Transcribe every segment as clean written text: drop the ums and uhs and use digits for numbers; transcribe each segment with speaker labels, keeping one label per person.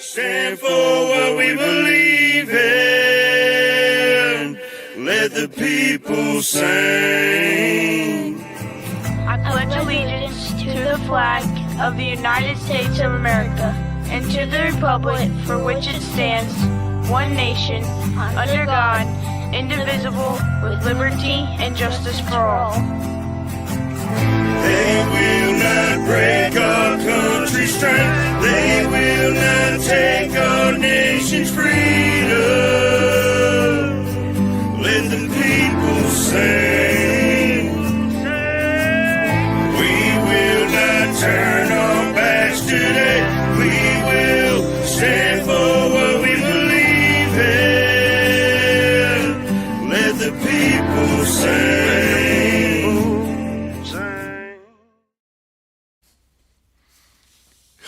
Speaker 1: stand for what we believe in. Let the people sing.
Speaker 2: I pledge allegiance to the flag of the United States of America and to the republic for which it stands, one nation, under God, indivisible, with liberty and justice for all.
Speaker 1: They will not break our country's strength. They will not take our nation's freedom. Let the people sing. We will not turn our backs today. We will stand for what we believe in. Let the people sing.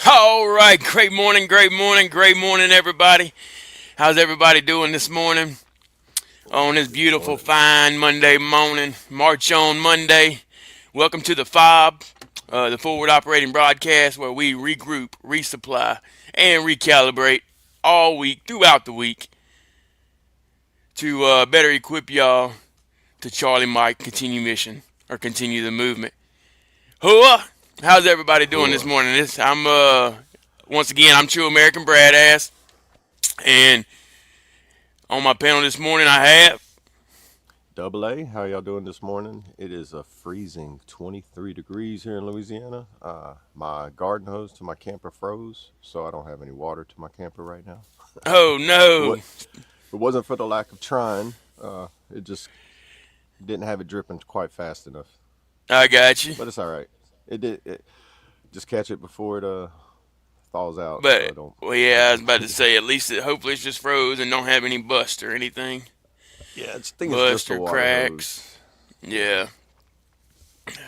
Speaker 3: All right, great morning, everybody. How's everybody doing this morning on this beautiful, fine Monday morning, March on Monday? Welcome to the F.O.B, the Forward Operating Broadcast, where we regroup, resupply, and recalibrate all week, throughout the week, to better equip y'all to Charlie Mike continue mission, or continue the movement. Hooah! How's everybody doing this morning? Once again, I'm True American Brad Ass, and on my panel this morning I have
Speaker 4: Double A. How y'all doing this morning? It is a freezing 23 degrees here in Louisiana. My garden hose to my camper froze, so I don't have any water to my camper right now.
Speaker 3: Oh no!
Speaker 4: If it wasn't for the lack of trying, it just didn't have it dripping quite fast enough.
Speaker 3: I got you.
Speaker 4: But it's all right. It just catch it before it thaws out.
Speaker 3: But
Speaker 4: So
Speaker 3: well, yeah, I was about to say at least hopefully it's just froze and don't have any bust or anything.
Speaker 4: yeah, it's just
Speaker 3: Bust
Speaker 4: a
Speaker 3: or
Speaker 4: water
Speaker 3: cracks. Yeah.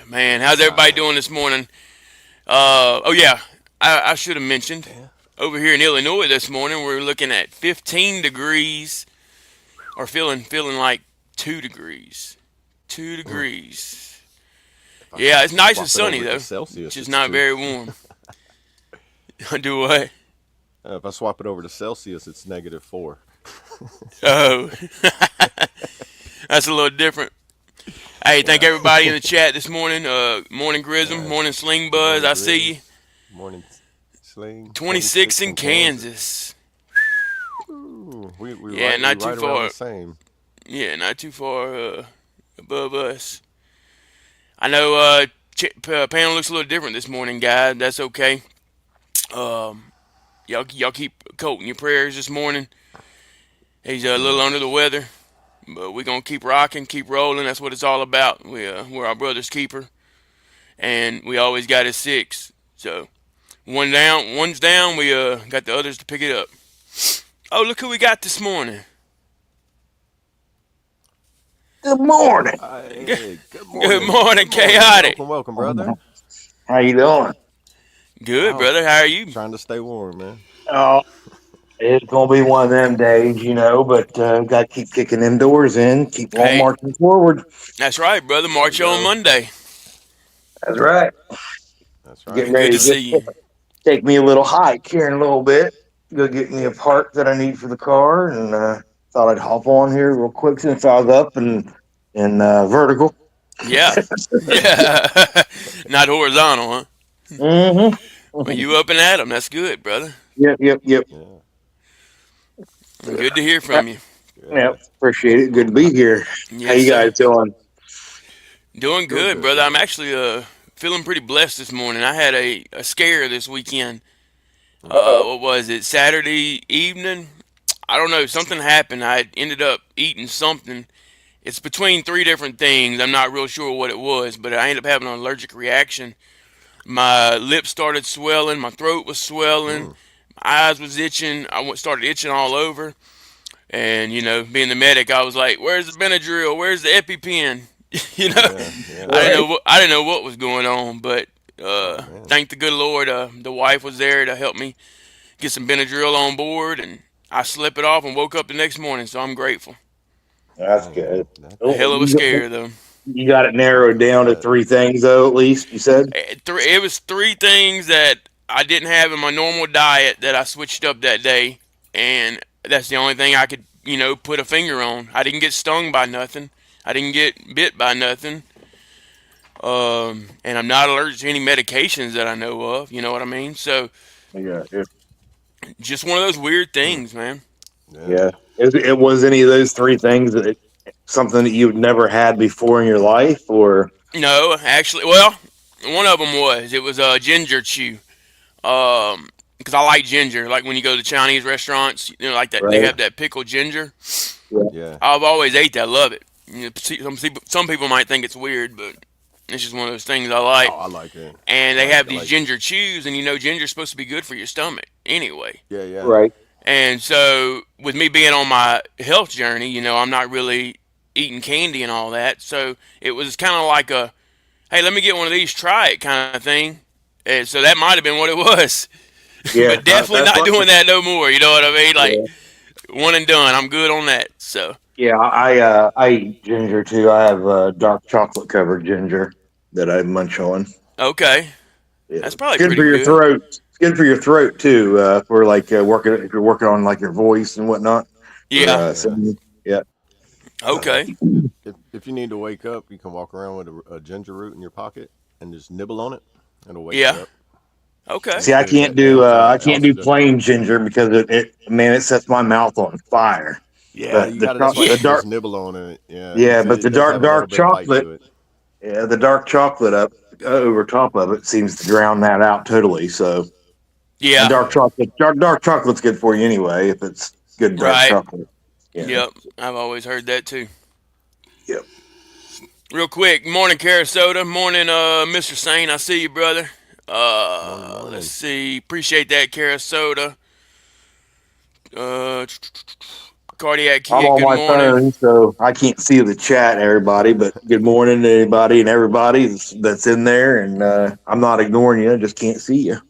Speaker 3: Man, how's everybody doing this morning? Oh yeah, I should have mentioned over here in Illinois this morning we're looking at 15 degrees, or feeling like 2 degrees. 2 degrees. Yeah, it's nice and sunny though.
Speaker 4: Celsius,
Speaker 3: Just not very warm. Do what?
Speaker 4: If I swap it over to Celsius, it's -4.
Speaker 3: Oh, that's a little different. Hey, thank everybody in the chat this morning. Morning Grism, morning Sling Buzz. I see you.
Speaker 4: Morning Sling.
Speaker 3: 26 in Kansas.
Speaker 4: Ooh,
Speaker 3: Yeah, not too
Speaker 4: right
Speaker 3: far.
Speaker 4: around the same.
Speaker 3: Yeah, not too far above us. I know panel looks a little different this morning, guys. That's okay. Y'all keep Colt in your prayers this morning. He's a little under the weather, but we're gonna keep rocking, keep rolling. That's what it's all about. We're our brother's keeper, and we always got his 6. So one's down. We got the others to pick it up. Oh, look who we got this morning.
Speaker 5: Good morning.
Speaker 4: Hey, good morning.
Speaker 3: Good morning, Chaotic.
Speaker 4: Welcome, brother.
Speaker 5: How you doing?
Speaker 3: Good, brother. How are you?
Speaker 4: Trying to stay warm, man.
Speaker 5: Oh, it's gonna be one of them days, but got to keep kicking them doors in, keep on
Speaker 3: Hey.
Speaker 5: marching forward.
Speaker 3: That's right, brother. March on Monday.
Speaker 5: That's right.
Speaker 4: That's right.
Speaker 5: Getting
Speaker 3: Good
Speaker 5: ready
Speaker 3: to see you.
Speaker 5: take me a little hike here in a little bit. Go get me a part that I need for the car, and thought I'd hop on here real quick since I was up and vertical.
Speaker 3: Yeah. Yeah. Not horizontal, huh?
Speaker 5: Mm-hmm.
Speaker 3: Well, you up and at 'em. That's good, brother.
Speaker 5: Yep.
Speaker 4: Yeah.
Speaker 3: Good to hear from you.
Speaker 5: Yep. Appreciate it. Good to be here.
Speaker 3: Yes,
Speaker 5: How you
Speaker 3: sir.
Speaker 5: guys doing?
Speaker 3: Doing good, brother. I'm actually feeling pretty blessed this morning. I had a scare this weekend. What was it? Saturday evening? I don't know. Something happened. I ended up eating something. It's between 3 different things. I'm not real sure what it was, but I ended up having an allergic reaction. My lips started swelling. My throat was swelling. My eyes was itching. I started itching all over. And, being the medic, I was like, where's the Benadryl? Where's the EpiPen?
Speaker 4: Yeah.
Speaker 3: I didn't know what was going on, but thank the good Lord, the wife was there to help me get some Benadryl on board, and I slept it off and woke up the next morning, so I'm grateful.
Speaker 5: That's good.
Speaker 3: A hell of a scare, though.
Speaker 5: You got it narrowed down to 3 things, though, at least, you said?
Speaker 3: It was 3 things that I didn't have in my normal diet that I switched up that day, and that's the only thing I could, put a finger on. I didn't get stung by nothing. I didn't get bit by nothing. And I'm not allergic to any medications that I know of. You know what I mean? So
Speaker 5: Yeah, yeah,
Speaker 3: just one of those weird
Speaker 4: Hmm.
Speaker 3: things, man.
Speaker 4: Yeah.
Speaker 5: yeah. It was any of those three things that something that you've never had before in your life, or
Speaker 3: No, actually, well, one of them was. It was ginger chew. Because I like ginger. Like when you go to Chinese restaurants, like that, they
Speaker 5: right?
Speaker 3: have that pickled ginger.
Speaker 5: Yeah,
Speaker 4: Yeah.
Speaker 3: I've always ate that. Love it. Some people might think it's weird, but it's just one of those things I
Speaker 4: Oh,
Speaker 3: like.
Speaker 4: I like it.
Speaker 3: And
Speaker 4: I
Speaker 3: they
Speaker 4: like
Speaker 3: have
Speaker 4: I
Speaker 3: these
Speaker 4: like it.
Speaker 3: ginger chews, and ginger's supposed to be good for your stomach anyway.
Speaker 4: Yeah, yeah.
Speaker 5: right.
Speaker 3: And so, with me being on my health journey, I'm not really eating candy and all that. So it was kind of like a, hey, let me get one of these, try it kind of thing. And so that might have been what it was,
Speaker 5: Yeah,
Speaker 3: but definitely
Speaker 5: that's
Speaker 3: not
Speaker 5: what.
Speaker 3: doing that no more. You know what I mean? Like
Speaker 5: Yeah,
Speaker 3: one and done. I'm good on that. So
Speaker 5: yeah. I eat ginger too. I have dark chocolate covered ginger that I munch on.
Speaker 3: okay,
Speaker 5: Yeah,
Speaker 3: that's
Speaker 5: it's
Speaker 3: probably
Speaker 5: good
Speaker 3: pretty
Speaker 5: for your
Speaker 3: good.
Speaker 5: throat. It's good for your throat too. For like working if you're working on like your voice and whatnot. For
Speaker 3: Yeah.
Speaker 4: Yeah.
Speaker 5: singing. Yeah.
Speaker 3: Okay.
Speaker 4: If you need to wake up, you can walk around with a ginger root in your pocket and just nibble on it. It'll wake you
Speaker 3: Yeah.
Speaker 4: up.
Speaker 3: Okay.
Speaker 5: See,
Speaker 4: It gives you that
Speaker 5: I can't do
Speaker 4: antidote.
Speaker 5: plain ginger because man, it sets my mouth on fire.
Speaker 4: Yeah,
Speaker 5: But
Speaker 4: you got to. That's why
Speaker 3: Yeah.
Speaker 4: you
Speaker 5: the
Speaker 4: can just
Speaker 5: dark,
Speaker 4: nibble on it. Yeah,
Speaker 5: yeah, but
Speaker 4: it
Speaker 5: the
Speaker 4: does have a little
Speaker 5: dark
Speaker 4: bit of bite
Speaker 5: chocolate,
Speaker 4: to it.
Speaker 5: yeah, the dark chocolate up over top of it seems to drown that out totally. So, and
Speaker 3: Yeah.
Speaker 4: Yeah.
Speaker 5: dark chocolate's good for you anyway if it's good dark
Speaker 3: Right.
Speaker 5: chocolate. Yeah.
Speaker 3: Yep. I've always heard that too.
Speaker 5: Yep.
Speaker 3: Real quick, morning, Carasota. Morning, Mr. Sane. I see you, brother.
Speaker 4: Morning,
Speaker 3: Let's
Speaker 4: morning.
Speaker 3: see. Appreciate that, Carasota. Uh, Cardiac
Speaker 5: I'm
Speaker 3: Kid.
Speaker 5: on
Speaker 3: Good
Speaker 5: my
Speaker 3: morning.
Speaker 5: phone, so I can't see the chat, everybody. But good morning to anybody and everybody that's in there. And I'm not ignoring you; I just can't see you.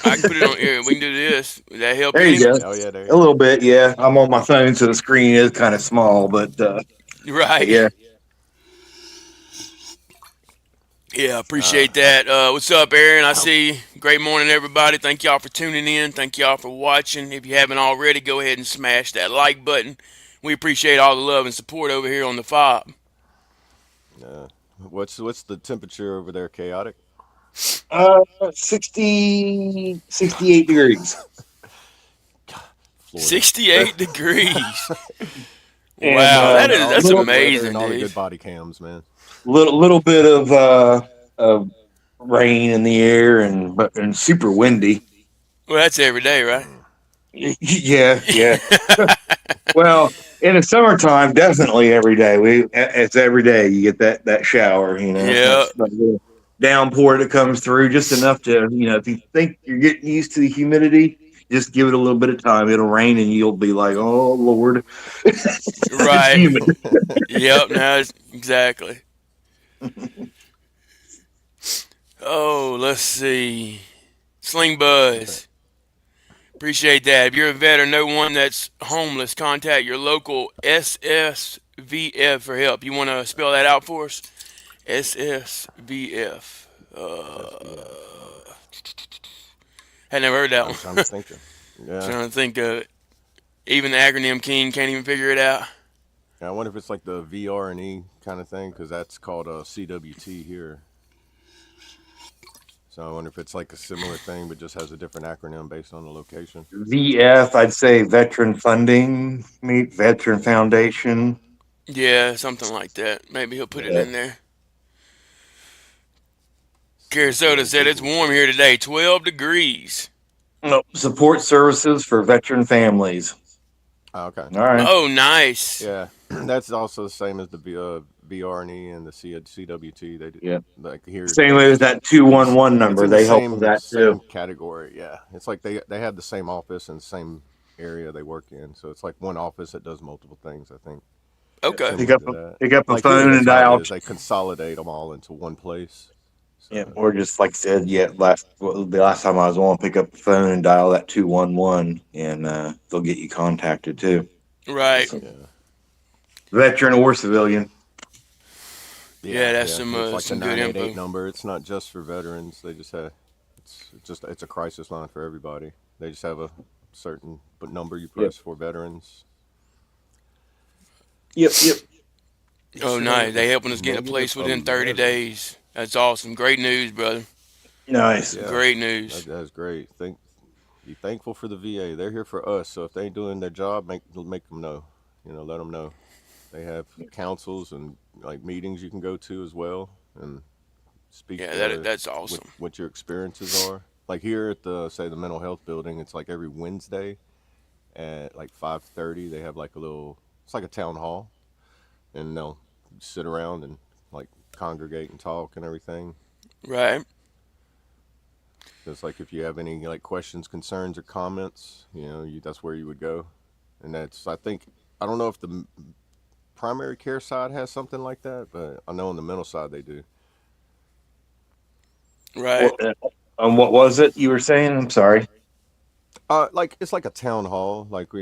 Speaker 3: I can put it on here. We can do this. Would that help
Speaker 5: There
Speaker 3: you
Speaker 5: you
Speaker 3: any?
Speaker 5: go.
Speaker 4: Oh yeah, there
Speaker 5: A
Speaker 4: you go.
Speaker 5: little bit, yeah. I'm on my phone, so the screen is kind of small, but
Speaker 3: Right.
Speaker 5: yeah.
Speaker 3: Yeah,
Speaker 4: Uh,
Speaker 3: appreciate that. What's up, Aaron? I see. Great morning, everybody. Thank y'all for tuning in. Thank y'all for watching. If you haven't already, go ahead and smash that like button. We appreciate all the love and support over here on the FOB.
Speaker 4: what's the temperature over there? Chaotic.
Speaker 5: 68 degrees.
Speaker 4: Florida.
Speaker 3: 68 degrees.
Speaker 5: And
Speaker 3: Wow, that's
Speaker 4: Good weather and
Speaker 3: amazing,
Speaker 4: all the
Speaker 3: dude.
Speaker 4: good body cams, man.
Speaker 5: little bit of rain in the air and super windy.
Speaker 3: Well, that's every day, right?
Speaker 5: Yeah, yeah. Well, in the summertime, definitely every day. It's every day you get that shower.
Speaker 3: Yeah,
Speaker 5: That's that little downpour that comes through, just enough to if you think you're getting used to the humidity, just give it a little bit of time. It'll rain and you'll be like, oh Lord, it's
Speaker 3: right.
Speaker 5: humid.
Speaker 3: Yep, now it's exactly. Oh, let's see. Sling Buzz. Appreciate that. If you're a vet or know one that's homeless, contact your local SSVF for help. You want to spell that out for us? SSVF.
Speaker 4: SBF.
Speaker 3: Had never heard that
Speaker 4: I'm trying to
Speaker 3: one.
Speaker 4: think of. Yeah.
Speaker 3: Trying to think of it. Even the acronym king can't even figure it out.
Speaker 4: I wonder if it's like the VR&E kind of thing because that's called a CWT here. So I wonder if it's like a similar thing but just has a different acronym based on the location.
Speaker 5: VF, I'd say veteran funding, meet veteran foundation.
Speaker 3: Yeah, something like that. Maybe he'll put it
Speaker 5: Yeah.
Speaker 3: in there. Carasota said it's
Speaker 4: CWT.
Speaker 3: warm here today, 12 degrees.
Speaker 5: Nope. Support services for veteran families.
Speaker 4: Oh, okay.
Speaker 5: All right.
Speaker 3: Oh, nice.
Speaker 4: Yeah, that's also the same as the VR&E and the CWT. They do,
Speaker 5: Yeah.
Speaker 4: like here
Speaker 5: Same way with that 211
Speaker 4: it's
Speaker 5: number.
Speaker 4: in the
Speaker 5: They help with
Speaker 4: same
Speaker 5: that too.
Speaker 4: category. Yeah, it's like they have the same office and same area they work in. So it's like one office that does multiple things. I think
Speaker 3: Okay.
Speaker 5: Pick
Speaker 4: similar
Speaker 5: up
Speaker 4: to that.
Speaker 5: pick up a
Speaker 4: Like here,
Speaker 5: phone and
Speaker 4: that's how it
Speaker 5: dial.
Speaker 4: is. They consolidate them all into one place.
Speaker 5: Yeah,
Speaker 4: So
Speaker 5: or just like I said, the last time I was on, pick up the phone and dial that 211, and they'll get you contacted too.
Speaker 3: Right.
Speaker 5: So,
Speaker 4: yeah,
Speaker 5: veteran or civilian.
Speaker 3: Yeah, that's
Speaker 4: yeah. It's like the
Speaker 3: some good
Speaker 4: 988
Speaker 3: info.
Speaker 4: number. It's not just for veterans. They just have it's a crisis line for everybody. They just have a certain number you
Speaker 5: Yep.
Speaker 4: press for veterans.
Speaker 5: Yep.
Speaker 3: Oh,
Speaker 4: Shit, I
Speaker 3: nice.
Speaker 4: got
Speaker 3: They helping
Speaker 4: a
Speaker 3: us get a
Speaker 4: negative
Speaker 3: place within 30
Speaker 4: 11.
Speaker 3: days. That's awesome. Great news, brother.
Speaker 5: Nice.
Speaker 4: Yeah,
Speaker 3: Great news.
Speaker 4: that's great. Be thankful for the VA. They're here for us. So if they ain't doing their job, make them know. Let them know. They have councils and like meetings you can go to as well and speak
Speaker 3: Yeah, that's
Speaker 4: with
Speaker 3: awesome.
Speaker 4: what your experiences are. Like here at the mental health building, it's like every Wednesday at like 5:30. They have like a little. It's like a town hall, and they'll sit around and like congregate and talk and everything.
Speaker 3: Right.
Speaker 4: It's like if you have any like questions, concerns, or comments, that's where you would go. And I think I don't know if the primary care side has something like that, but I know on the mental side they do.
Speaker 3: Right.
Speaker 5: What, what was it you were saying? I'm sorry.
Speaker 4: Like it's like a town hall, like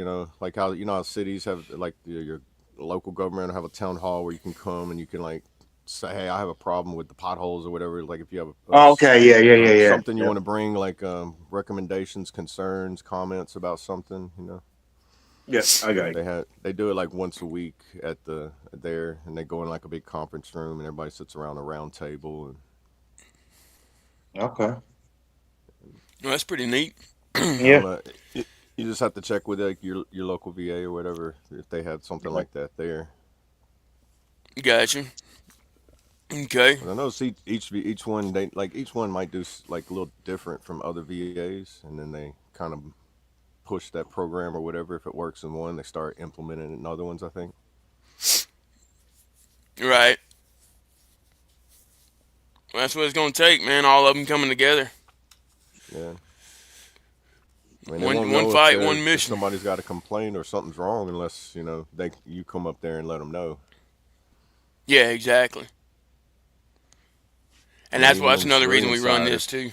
Speaker 4: like how how cities have like your local government have a town hall where you can come and you can like say, hey, I have a problem with the potholes or whatever. Like if you have
Speaker 5: Oh, okay. Yeah.
Speaker 4: something you
Speaker 5: Yep.
Speaker 4: want to bring, like recommendations, concerns, comments about something.
Speaker 5: Yes, I got you.
Speaker 4: They do it like once a week at there, and they go in like a big conference room, and everybody sits around a round table, and
Speaker 5: Okay.
Speaker 3: Well, that's pretty neat.
Speaker 4: I don't
Speaker 5: Yeah.
Speaker 4: know. You just have to check with like your local VA or whatever if they have something like that there.
Speaker 3: Gotcha. Okay.
Speaker 4: But I know each one each one might do like a little different from other VAs, and then they kind of push that program or whatever. If it works in one, they start implementing it in other ones. I think.
Speaker 3: Right. Well, that's what it's going to take, man. All of them coming together.
Speaker 4: Yeah. I mean, they won't
Speaker 3: One
Speaker 4: know
Speaker 3: fight, one
Speaker 4: if
Speaker 3: mission.
Speaker 4: somebody's got a complaint or something's wrong unless you come up there and let them know.
Speaker 3: Yeah, exactly.
Speaker 4: I
Speaker 3: And
Speaker 4: mean,
Speaker 3: that's
Speaker 4: even
Speaker 3: why that's
Speaker 4: on the
Speaker 3: another reason
Speaker 4: civilian
Speaker 3: we run
Speaker 4: side,
Speaker 3: this too.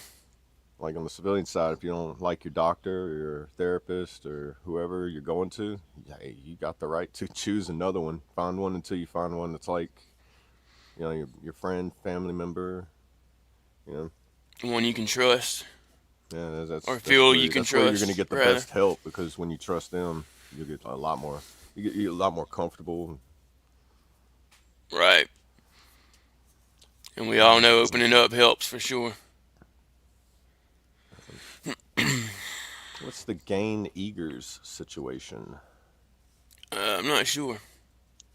Speaker 4: like on the civilian side, if you don't like your doctor or your therapist or whoever you're going to, hey, you got the right to choose another one. Find one until you find one that's like, your friend, family member, you know.
Speaker 3: One you can trust.
Speaker 4: Yeah,
Speaker 3: Or feel you can
Speaker 4: that's where you're gonna
Speaker 3: trust,
Speaker 4: get the
Speaker 3: rather.
Speaker 4: best help because when you trust them, you get a lot more. You get a lot more comfortable.
Speaker 3: Right. And we all know opening up helps for sure.
Speaker 4: What's the Gain Eagers situation?
Speaker 3: I'm not sure.
Speaker 4: I'm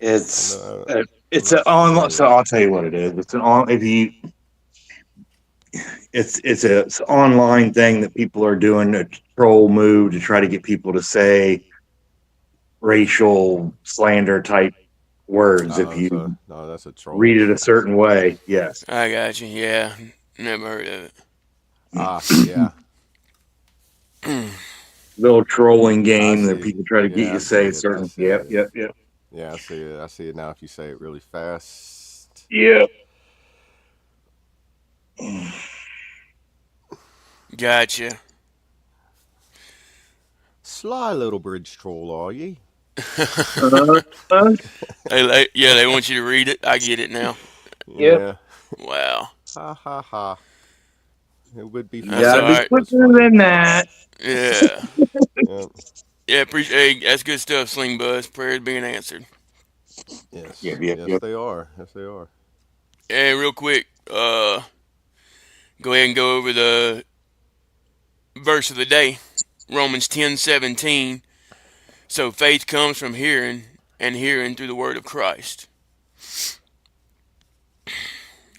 Speaker 5: It's
Speaker 4: not, I'm
Speaker 5: it's an
Speaker 4: not
Speaker 5: online. So
Speaker 4: familiar.
Speaker 5: I'll tell you what it is. It's an on. If you, it's an online thing that people are doing a troll move to try to get people to say racial slander type words if you
Speaker 4: No, that's a
Speaker 5: read
Speaker 4: troll.
Speaker 5: it a certain way. Yes,
Speaker 3: I got you. Yeah. Never heard of it.
Speaker 4: Yeah,
Speaker 5: little trolling
Speaker 4: I
Speaker 5: game that
Speaker 4: see.
Speaker 5: people try to get
Speaker 4: Yeah,
Speaker 5: you
Speaker 4: I
Speaker 5: to
Speaker 4: see
Speaker 5: say
Speaker 4: it. I
Speaker 5: certain.
Speaker 4: see
Speaker 5: Yep,
Speaker 4: it.
Speaker 5: yep, yep,
Speaker 4: Yeah, I see it. I see it now. If you say it really fast,
Speaker 5: yep.
Speaker 3: Gotcha.
Speaker 4: sly little bridge troll, are ye?
Speaker 5: Uh,
Speaker 3: Yeah, they want you to read it. I get it now.
Speaker 5: yep.
Speaker 4: Yeah.
Speaker 3: Wow.
Speaker 4: Ha ha ha. It would be
Speaker 5: You
Speaker 3: That's
Speaker 5: gotta
Speaker 3: all
Speaker 4: funny
Speaker 5: be
Speaker 4: if
Speaker 3: right.
Speaker 4: it was
Speaker 5: quicker
Speaker 4: funny.
Speaker 5: than that.
Speaker 3: Yeah.
Speaker 4: Yeah.
Speaker 3: Yeah, appreciate. Hey, that's good stuff, Sling Buzz. Prayers being answered.
Speaker 4: Yes.
Speaker 5: Yep, yep,
Speaker 4: Yes,
Speaker 5: yep.
Speaker 4: they are. Yes, they are.
Speaker 3: Hey, real quick, go ahead and go over the verse of the day. Romans 10:17. So faith comes from hearing, and hearing through the word of Christ.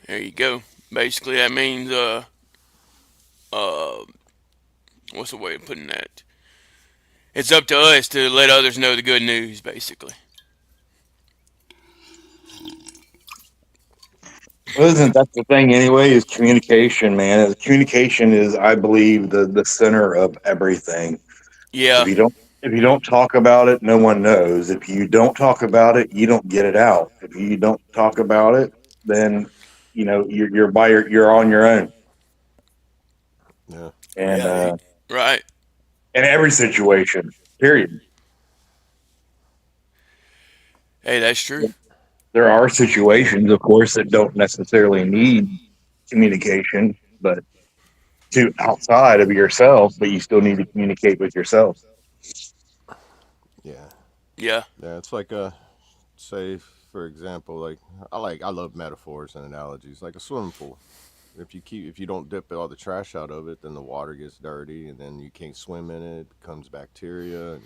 Speaker 3: There you go. Basically, that means uh, what's the way of putting that? It's up to us to let others know the good news, basically.
Speaker 5: Well, isn't that the thing anyway? Is communication, man. Communication is, I believe, the center of everything. If
Speaker 3: Yeah,
Speaker 5: you don't if you don't talk about it, no one knows. If you don't talk about it, you don't get it out. If you don't talk about it, then you're on your own.
Speaker 4: Yeah.
Speaker 5: And
Speaker 3: yeah, right.
Speaker 5: in every situation, period.
Speaker 3: Hey, that's true.
Speaker 5: There are situations, of course, that don't necessarily need communication, but to outside of yourself, but you still need to communicate with yourself.
Speaker 4: Yeah.
Speaker 3: Yeah.
Speaker 4: Yeah. It's like say for example, I love metaphors and analogies, like a swimming pool. If you don't dip all the trash out of it, then the water gets dirty, and then you can't swim in it. It becomes bacteria, and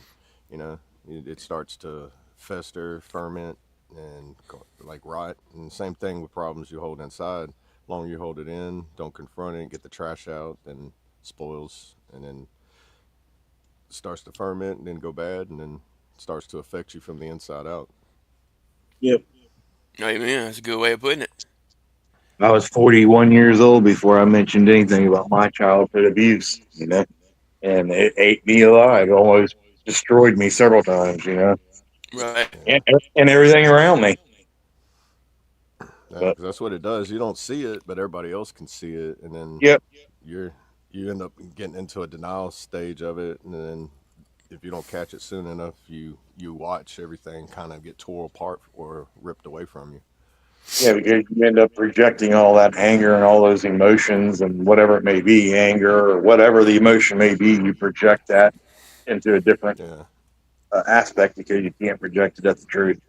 Speaker 4: you know it starts to fester, ferment, and like rot. And same thing with problems you hold inside. Longer you hold it in, don't confront it, get the trash out, then spoils, and then starts to ferment, and then go bad, and then starts to affect you from the inside out.
Speaker 5: Yep.
Speaker 3: Amen. That's a good way of putting it.
Speaker 5: I was 41 years old before I mentioned anything about my childhood abuse, and it ate me alive, almost destroyed me several times,
Speaker 3: Right.
Speaker 4: Yeah.
Speaker 5: and everything around me.
Speaker 4: Yeah,
Speaker 5: But
Speaker 4: because that's what it does. You don't see it, but everybody else can see it, and then
Speaker 5: yep,
Speaker 4: you're you end up getting into a denial stage of it, and then if you don't catch it soon enough, you watch everything kind of get tore apart or ripped away from you.
Speaker 5: yeah, because you end up projecting all that anger and all those emotions and whatever it may be, anger or whatever the emotion may be, you project that into a different
Speaker 4: Yeah,
Speaker 5: aspect because you can't project it at the truth.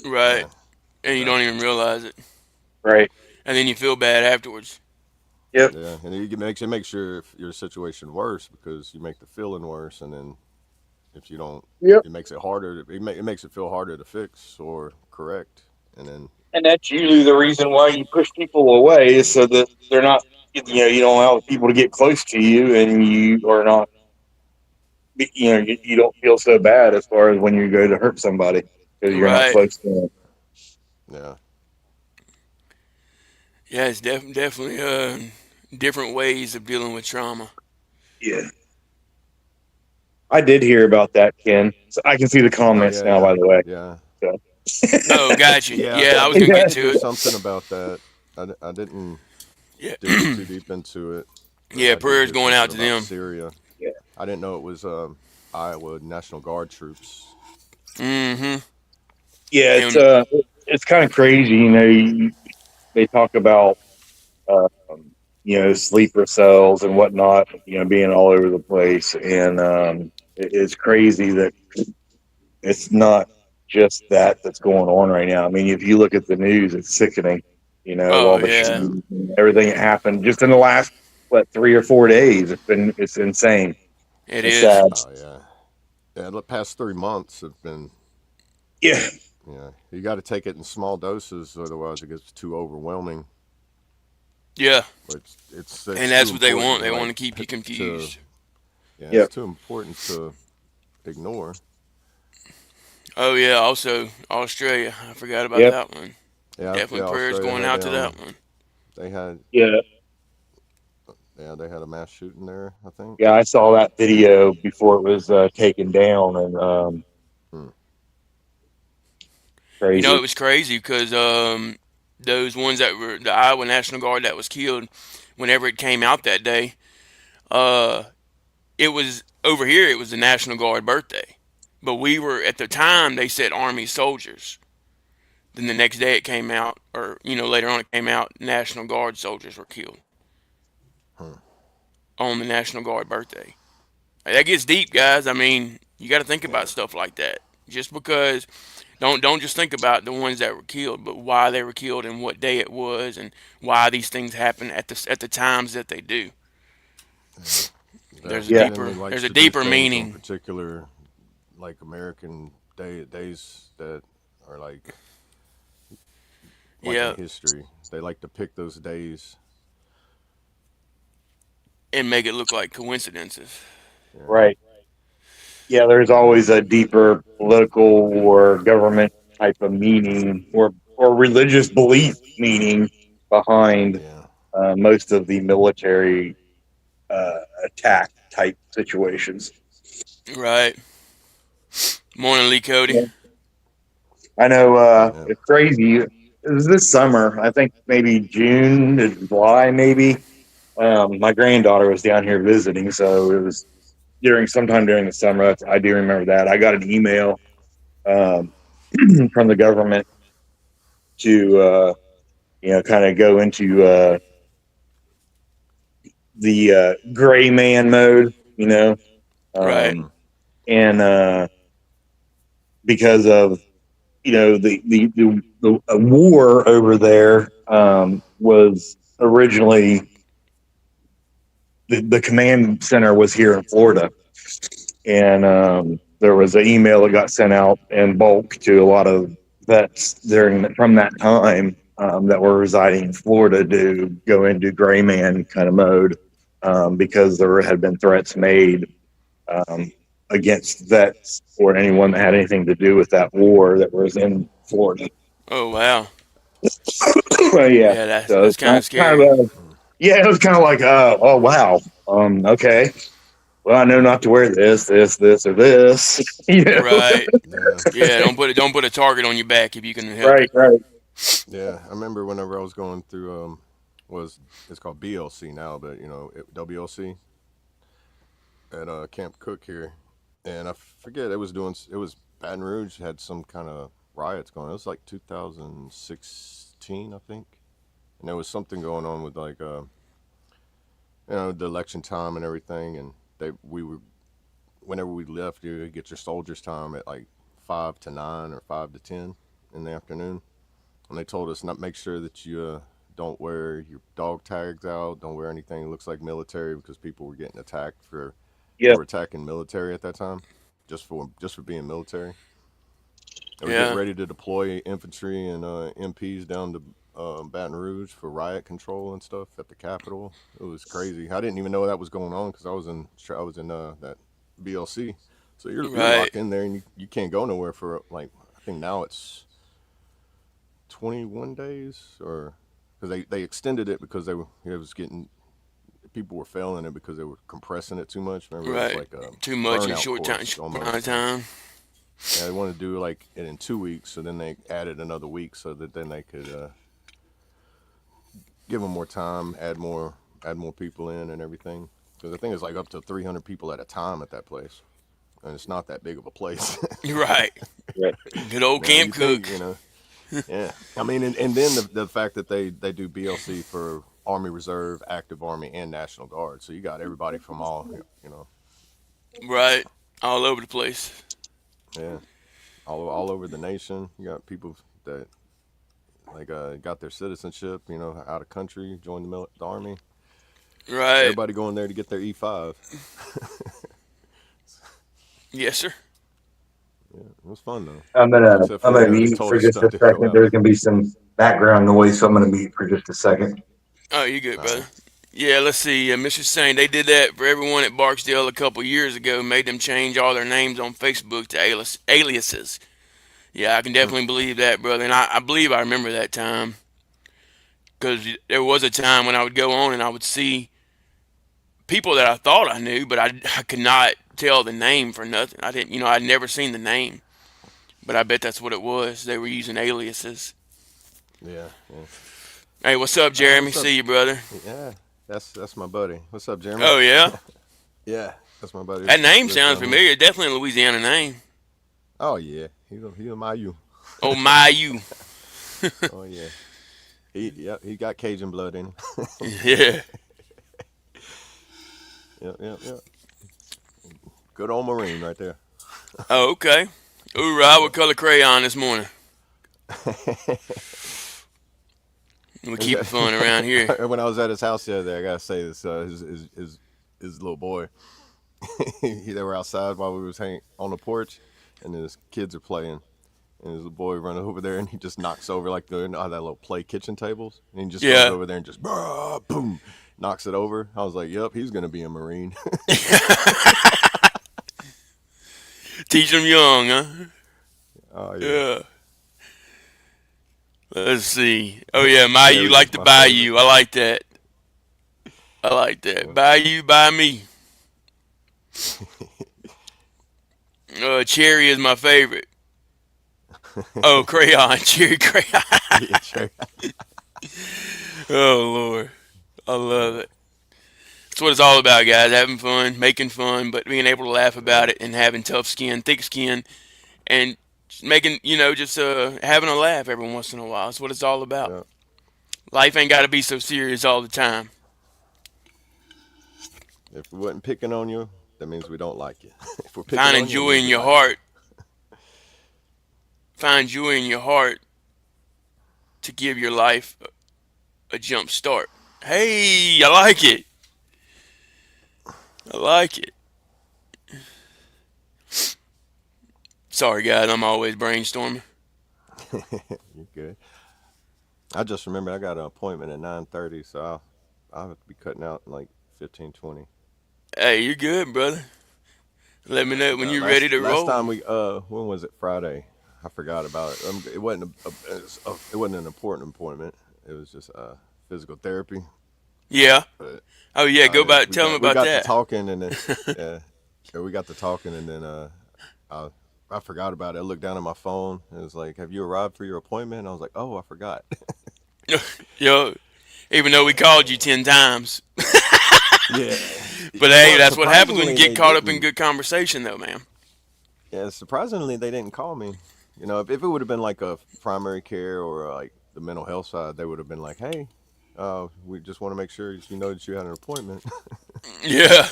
Speaker 3: Right.
Speaker 4: yeah,
Speaker 3: And you don't
Speaker 4: exactly.
Speaker 3: even realize it.
Speaker 5: Right.
Speaker 3: And then you feel bad afterwards.
Speaker 5: Yep.
Speaker 4: Yeah, and it makes your situation worse because you make the feeling worse, and then if you don't,
Speaker 5: Yep.
Speaker 4: it makes it harder. It makes it feel harder to fix or correct, and then
Speaker 5: And that's usually the reason why you push people away is so that they're not, you don't allow people to get close to you, and you are not, you don't feel so bad as far as when you go to hurt somebody because you're not
Speaker 3: Right.
Speaker 5: close to them.
Speaker 4: yeah,
Speaker 3: Yeah, it's definitely different ways of dealing with trauma.
Speaker 5: Yeah. I did hear about that, Ken. So I can see the
Speaker 4: oh
Speaker 5: comments
Speaker 4: yeah,
Speaker 5: now,
Speaker 4: yeah,
Speaker 5: by the way.
Speaker 4: yeah.
Speaker 5: So.
Speaker 3: Oh, got you.
Speaker 4: Yeah,
Speaker 3: Yeah, I was
Speaker 4: I
Speaker 3: gonna get
Speaker 4: did
Speaker 3: to
Speaker 4: hear
Speaker 3: it.
Speaker 4: something about that. I didn't
Speaker 3: Yeah.
Speaker 4: dig too deep into it, but
Speaker 3: Yeah,
Speaker 4: I did
Speaker 3: prayers
Speaker 4: hear
Speaker 3: going
Speaker 4: something
Speaker 3: out to
Speaker 4: about
Speaker 3: them.
Speaker 4: Syria.
Speaker 5: Yeah.
Speaker 4: I didn't know it was Iowa National Guard troops.
Speaker 3: Mm-hmm.
Speaker 5: Yeah,
Speaker 3: And
Speaker 5: it's kind of crazy, they talk about sleeper cells and whatnot, being all over the place, and it's crazy that it's not just that's going on right now. I mean, if you look at the news, it's sickening. Of
Speaker 3: oh
Speaker 5: all the
Speaker 3: yeah,
Speaker 5: shootings, everything that happened just in the last 3 or 4 days. It's insane.
Speaker 3: it
Speaker 5: It's
Speaker 3: is.
Speaker 5: sad.
Speaker 4: Oh yeah, yeah. The past 3 months have been.
Speaker 5: Yeah,
Speaker 4: Yeah, you got to take it in small doses, otherwise it gets too overwhelming.
Speaker 3: Yeah.
Speaker 4: But
Speaker 3: And
Speaker 4: it's too
Speaker 3: that's what they
Speaker 4: important
Speaker 3: want.
Speaker 4: to
Speaker 3: They want to keep you
Speaker 4: to
Speaker 3: confused.
Speaker 4: yeah, it's
Speaker 5: yep.
Speaker 4: too important to ignore.
Speaker 3: Oh yeah. Also, Australia. I forgot about
Speaker 5: Yep.
Speaker 3: that one.
Speaker 4: Yeah,
Speaker 3: Definitely
Speaker 4: yeah.
Speaker 3: prayers
Speaker 4: Australia
Speaker 3: going
Speaker 4: had
Speaker 3: out to that one.
Speaker 4: they had
Speaker 5: Yeah.
Speaker 4: they had a mass shooting there. I think.
Speaker 5: Yeah, I saw that video before it was taken down, and
Speaker 4: Hmm.
Speaker 3: It
Speaker 5: crazy.
Speaker 3: was crazy because those ones that were the Iowa National Guard that was killed, whenever it came out that day, uh, it was over here. It was the National Guard birthday, but we were at the time they said Army soldiers. Then the next day it came out, or later on it came out, National Guard soldiers were killed
Speaker 4: Hmm.
Speaker 3: on the National Guard birthday. That gets deep, guys. I mean, you got to think about
Speaker 4: Yeah.
Speaker 3: stuff like that. Just because, don't just think about the ones that were killed, but why they were killed and what day it was, and why these things happen at the times that they do.
Speaker 4: Yeah.
Speaker 3: There's a
Speaker 4: The
Speaker 5: Yeah.
Speaker 4: enemy
Speaker 3: deeper there's
Speaker 4: likes
Speaker 3: a
Speaker 4: to do
Speaker 3: deeper
Speaker 4: things on
Speaker 3: meaning.
Speaker 4: particular, like American days that are like in
Speaker 3: Yeah,
Speaker 4: history. They like to pick those days.
Speaker 3: and make it look like coincidences.
Speaker 4: Yeah.
Speaker 5: Right. Yeah, there's always a deeper political or government type of meaning or religious belief meaning behind
Speaker 4: Yeah.
Speaker 5: most of the military attack type situations.
Speaker 3: Right. Morning, Lee Cody.
Speaker 5: Yeah. I know
Speaker 4: Yeah.
Speaker 5: it's crazy. It was this summer, I think maybe June to July, maybe. My granddaughter was down here visiting, so it was sometime during the summer. I do remember that. I got an email um, from the government to kind of go into the gray man mode,
Speaker 3: Right.
Speaker 5: um, and because of the war over there was originally the command center was here in Florida, and there was an email that got sent out in bulk to a lot of vets from that time that were residing in Florida to go into gray man kind of mode because there had been threats made um, against vets or anyone that had anything to do with that war that was in Florida.
Speaker 3: Oh wow.
Speaker 5: Well, yeah,
Speaker 3: Yeah, that's
Speaker 5: so
Speaker 3: that's
Speaker 5: it's
Speaker 3: kind of
Speaker 5: kind
Speaker 3: scary.
Speaker 5: of yeah, it was kind of like oh wow, okay. Well, I know not to wear this, or this.
Speaker 3: Right.
Speaker 4: Yeah,
Speaker 3: Yeah. Don't put a target on your back if you can help
Speaker 5: Right,
Speaker 3: it.
Speaker 5: right.
Speaker 4: yeah. I remember whenever I was going through was it's called BLC now, but WLC at Camp Cook here, and I forget it was Baton Rouge had some kind of riots going. It was like 2016, I think, and there was something going on with like the election time and everything, and we were whenever we left, you get your soldiers time at like 5 to 9 or 5 to 10 in the afternoon, and they told us not make sure that you don't wear your dog tags out, don't wear anything that looks like military because people were getting attacked
Speaker 5: Yeah,
Speaker 4: for attacking military at that time, just for being military. They were getting
Speaker 3: Yeah.
Speaker 4: ready to deploy infantry and MPs down to Baton Rouge for riot control and stuff at the Capitol. It was crazy. I didn't even know that was going on because I was in that BLC. So you're
Speaker 3: Right.
Speaker 4: locked in there and you can't go nowhere for like I think now it's 21 days or because they extended it because it was getting people were failing it because they were compressing it too much. Remember it was
Speaker 3: Right.
Speaker 4: like a
Speaker 3: Too much in
Speaker 4: burnout course
Speaker 3: short amount of
Speaker 4: almost.
Speaker 3: time.
Speaker 4: Yeah, they wanted to do like it in 2 weeks, so then they added another week so that then they could give them more time, add more people in and everything. Because the thing is like up to 300 people at a time at that place, and it's not that big of a place.
Speaker 3: Right.
Speaker 5: right.
Speaker 3: Good old
Speaker 4: Now
Speaker 3: Camp
Speaker 4: you think
Speaker 3: Cook.
Speaker 4: yeah. I mean, and then the fact that they do BLC for Army Reserve, Active Army, and National Guard, so you got everybody from you know,
Speaker 3: Right. All over the place.
Speaker 4: yeah, all over the nation. You got people that like got their citizenship, out of country, joined the army.
Speaker 3: Right.
Speaker 4: Everybody going there to get their E5.
Speaker 3: Yes, sir.
Speaker 4: Yeah, it was fun though,
Speaker 5: I'm gonna
Speaker 4: except
Speaker 5: I'm
Speaker 4: for
Speaker 5: gonna
Speaker 4: they
Speaker 5: mute
Speaker 4: told
Speaker 5: for
Speaker 4: us
Speaker 5: just
Speaker 4: not
Speaker 5: a
Speaker 4: to go
Speaker 5: second.
Speaker 4: out.
Speaker 5: There's gonna be some background noise, so I'm gonna mute for just a second.
Speaker 3: Oh, you good,
Speaker 4: All
Speaker 3: brother?
Speaker 4: right.
Speaker 3: Yeah, let's see. Mr. Saying they did that for everyone at Barksdale a couple years ago, made them change all their names on Facebook to aliases. Yeah, I can
Speaker 4: Hmm.
Speaker 3: definitely believe that, brother. And I believe I remember that time because there was a time when I would go on and I would see people that I thought I knew, but I could not tell the name for nothing. I didn't, I'd never seen the name, but I bet that's what it was. They were using aliases.
Speaker 4: Yeah, yeah.
Speaker 3: Hey, what's up, Jeremy?
Speaker 4: What's up?
Speaker 3: See you, brother.
Speaker 4: Yeah, that's my buddy. What's up, Jeremy?
Speaker 3: Oh, yeah?
Speaker 4: Yeah, that's my buddy.
Speaker 3: That name
Speaker 4: Lives
Speaker 3: sounds
Speaker 4: down here.
Speaker 3: familiar. Definitely a Louisiana name.
Speaker 4: Oh yeah, he my you.
Speaker 3: Oh, my, you.
Speaker 4: Oh yeah, he got Cajun blood in him.
Speaker 3: Yeah.
Speaker 4: Yeah, yeah, yeah. Good old Marine right there.
Speaker 3: Oh, okay. Hoorah, what color crayon this morning? We keep it fun around here.
Speaker 4: When I was at his house the other day, I gotta say this. His little boy, they were outside while we was hanging on the porch, and his kids are playing. And his little boy run over there and he just knocks over like that little play kitchen tables, and he just goes
Speaker 3: Yeah.
Speaker 4: over there and just boom, knocks it over. I was like, "Yep, he's gonna be a Marine."
Speaker 3: Teach them young, huh?
Speaker 4: Oh yeah,
Speaker 3: Yeah. Let's see. Oh, yeah, my you
Speaker 4: Jerry
Speaker 3: like
Speaker 4: was
Speaker 3: the
Speaker 4: my favorite.
Speaker 3: bayou. I like that. I like that.
Speaker 4: Yeah.
Speaker 3: Bayou by me. Cherry is my favorite. Oh, crayon. Cherry crayon.
Speaker 4: Yeah, Jerry.
Speaker 3: Oh, Lord. I love
Speaker 4: Yeah,
Speaker 3: it. That's what it's all about, guys. Having fun, making fun, but being able to laugh about
Speaker 4: yeah,
Speaker 3: it and having tough skin, thick skin, and just making, just having a laugh every once in a while. That's what it's all about.
Speaker 4: yeah.
Speaker 3: Life ain't got to be so serious all the time.
Speaker 4: If we wasn't picking on you, that means we don't like you. If we're picking
Speaker 3: Finding
Speaker 4: on you, it
Speaker 3: joy
Speaker 4: means
Speaker 3: in
Speaker 4: we
Speaker 3: your
Speaker 4: like you.
Speaker 3: heart. Find joy in your heart to give your life a jump start. Hey, I like it. I like it. Sorry, guys, I'm always brainstorming.
Speaker 4: You're good. I just remember I got an appointment at 9:30, so I'll have to be cutting out in like 15, 20.
Speaker 3: Hey, you're good, brother. Let me know
Speaker 4: But
Speaker 3: when you're ready
Speaker 4: last
Speaker 3: to
Speaker 4: last
Speaker 3: roll.
Speaker 4: time when was it? Friday. I forgot about it. It wasn't an important appointment. It was just physical therapy.
Speaker 3: Yeah.
Speaker 4: But
Speaker 3: Oh, yeah, go back.
Speaker 4: we
Speaker 3: Tell me
Speaker 4: got we
Speaker 3: about
Speaker 4: got to
Speaker 3: that.
Speaker 4: talking, and then yeah, yeah, we got to talking, and then I I forgot about it. I looked down at my phone. And it was like, "Have you arrived for your appointment?" And I was like, "Oh, I forgot."
Speaker 3: Yo, even though we called you 10 times.
Speaker 4: Yeah.
Speaker 3: But hey,
Speaker 4: Well,
Speaker 3: that's what happens when you
Speaker 4: surprisingly,
Speaker 3: get
Speaker 4: they
Speaker 3: caught up in
Speaker 4: didn't.
Speaker 3: good conversation, though, man.
Speaker 4: Yeah, surprisingly, they didn't call me. If it would have been like a primary care or like the mental health side, they would have been like, "Hey, we just want to make sure you know that you had an appointment."
Speaker 3: Yeah.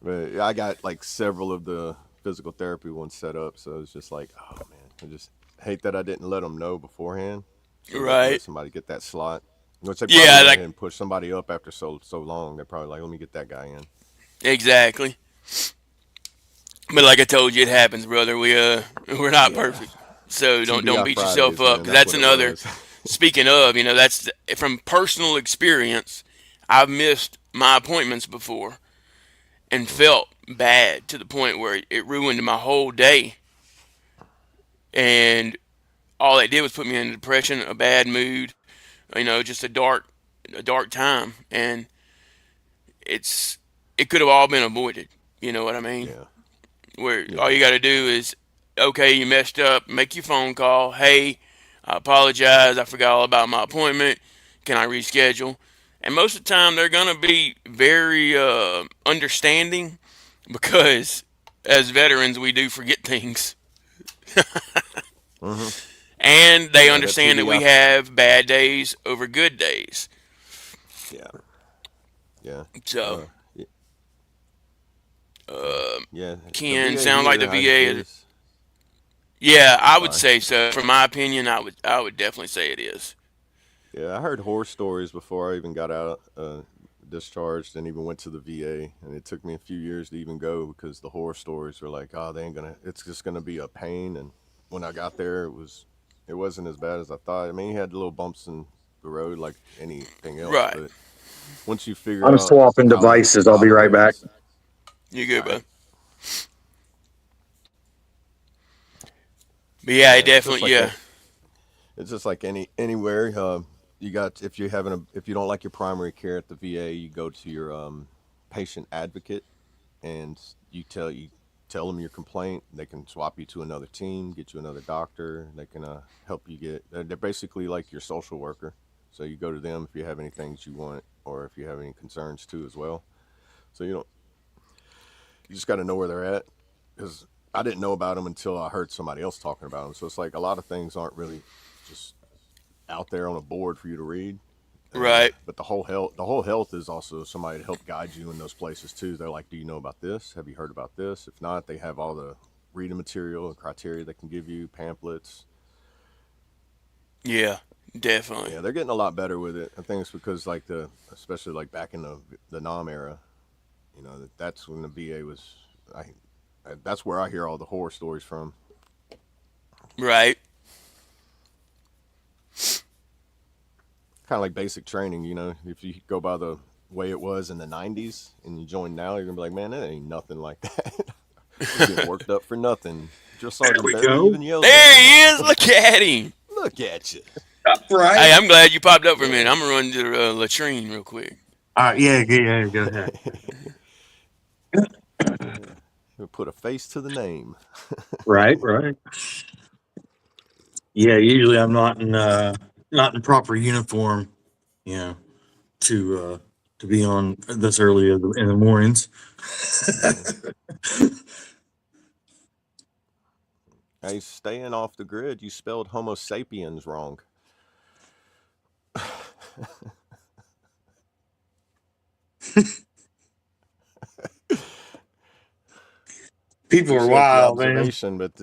Speaker 4: But I got like several of the physical therapy ones set up, so it's just like, oh man, I just hate that I didn't let them know beforehand, so they can let
Speaker 3: Right.
Speaker 4: somebody get that slot. Which they probably
Speaker 3: Yeah,
Speaker 4: went
Speaker 3: like,
Speaker 4: ahead and pushed somebody up after so long. They're probably like, "Let me get that guy in."
Speaker 3: exactly. But like I told you, it happens, brother. We're not
Speaker 4: Yeah,
Speaker 3: perfect. So don't
Speaker 4: TBI
Speaker 3: beat yourself
Speaker 4: Fridays,
Speaker 3: up,
Speaker 4: man.
Speaker 3: because
Speaker 4: That's
Speaker 3: that's
Speaker 4: what it
Speaker 3: another.
Speaker 4: was.
Speaker 3: Speaking of, that's from personal experience. I've missed my appointments before and
Speaker 4: Hmm.
Speaker 3: felt bad to the point where it ruined my whole day. And all it did was put me in a depression, a bad mood, just a dark time. And it's it could have all been avoided. You know what I mean?
Speaker 4: Yeah,
Speaker 3: Where all
Speaker 4: yeah,
Speaker 3: you got to do is, okay, you messed up, make your phone call. Hey, I apologize. I forgot all about my appointment. Can I reschedule? And most of the time, they're going to be very understanding because as veterans, we do forget things.
Speaker 4: hmm
Speaker 3: And they
Speaker 4: yeah. That
Speaker 3: understand that we
Speaker 4: TBI,
Speaker 3: have bad days over good days.
Speaker 4: yeah, yeah,
Speaker 3: So,
Speaker 4: uh, y-
Speaker 3: uh,
Speaker 4: yeah. The
Speaker 3: Ken,
Speaker 4: VA
Speaker 3: sound like the
Speaker 4: here
Speaker 3: VA.
Speaker 4: is.
Speaker 3: Yeah, I would
Speaker 4: Sorry.
Speaker 3: say so. From my opinion, I would definitely say it is.
Speaker 4: Yeah, I heard horror stories before I even got out, discharged, and even went to the VA. And it took me a few years to even go because the horror stories were like, "Oh, they ain't gonna. It's just gonna be a pain." And when I got there, it wasn't as bad as I thought. I mean, you had little bumps in the road like anything else,
Speaker 3: Right.
Speaker 4: but once you figure
Speaker 5: I'm
Speaker 4: out
Speaker 5: swapping
Speaker 4: how it
Speaker 5: devices. I'll be right back.
Speaker 4: operates,
Speaker 3: You
Speaker 4: all
Speaker 3: good,
Speaker 4: right,
Speaker 3: bud? But yeah, it
Speaker 4: yeah, it's just
Speaker 3: definitely,
Speaker 4: like
Speaker 3: yeah.
Speaker 4: a It's just like anywhere. You got if you don't like your primary care at the VA, you go to your patient advocate, and you tell them your complaint. They can swap you to another team, get you another doctor. They can help you get. They're basically like your social worker. So you go to them if you have any things you want, or if you have any concerns too as well. So you just got to know where they're at, because I didn't know about them until I heard somebody else talking about them. So it's like a lot of things aren't really just out there on a board for you to read.
Speaker 3: Right.
Speaker 4: But the whole health is also somebody to help guide you in those places too. They're like, "Do you know about this? Have you heard about this?" If not, they have all the reading material and criteria they can give you, pamphlets.
Speaker 3: Yeah, definitely.
Speaker 4: Yeah, they're getting a lot better with it. I think it's because especially like back in the Nam era, that's when the VA was. That's where I hear all the horror stories from.
Speaker 3: Right.
Speaker 4: Kind of like basic training, if you go by the way it was in the 90s and you join now, you're gonna be like, man, that ain't nothing like that. I was getting worked up for nothing. Drill
Speaker 5: There
Speaker 4: sergeant
Speaker 5: we
Speaker 4: barely
Speaker 5: go.
Speaker 4: even yelled at
Speaker 3: There
Speaker 4: me.
Speaker 3: he is. Look at him.
Speaker 4: Look at you.
Speaker 3: Hey,
Speaker 5: Right.
Speaker 3: I'm glad you popped up for a minute.
Speaker 4: Yeah.
Speaker 3: I'm gonna run to the latrine real quick.
Speaker 5: Yeah, yeah, go ahead.
Speaker 4: Put a face to the name.
Speaker 5: Right, right. Yeah, usually I'm not in proper uniform, you know, to be on this early in the mornings.
Speaker 4: Yeah. Hey, staying off the grid, you spelled Homo sapiens wrong.
Speaker 5: People are
Speaker 4: Appreciate the
Speaker 5: wild, man.
Speaker 4: observation, but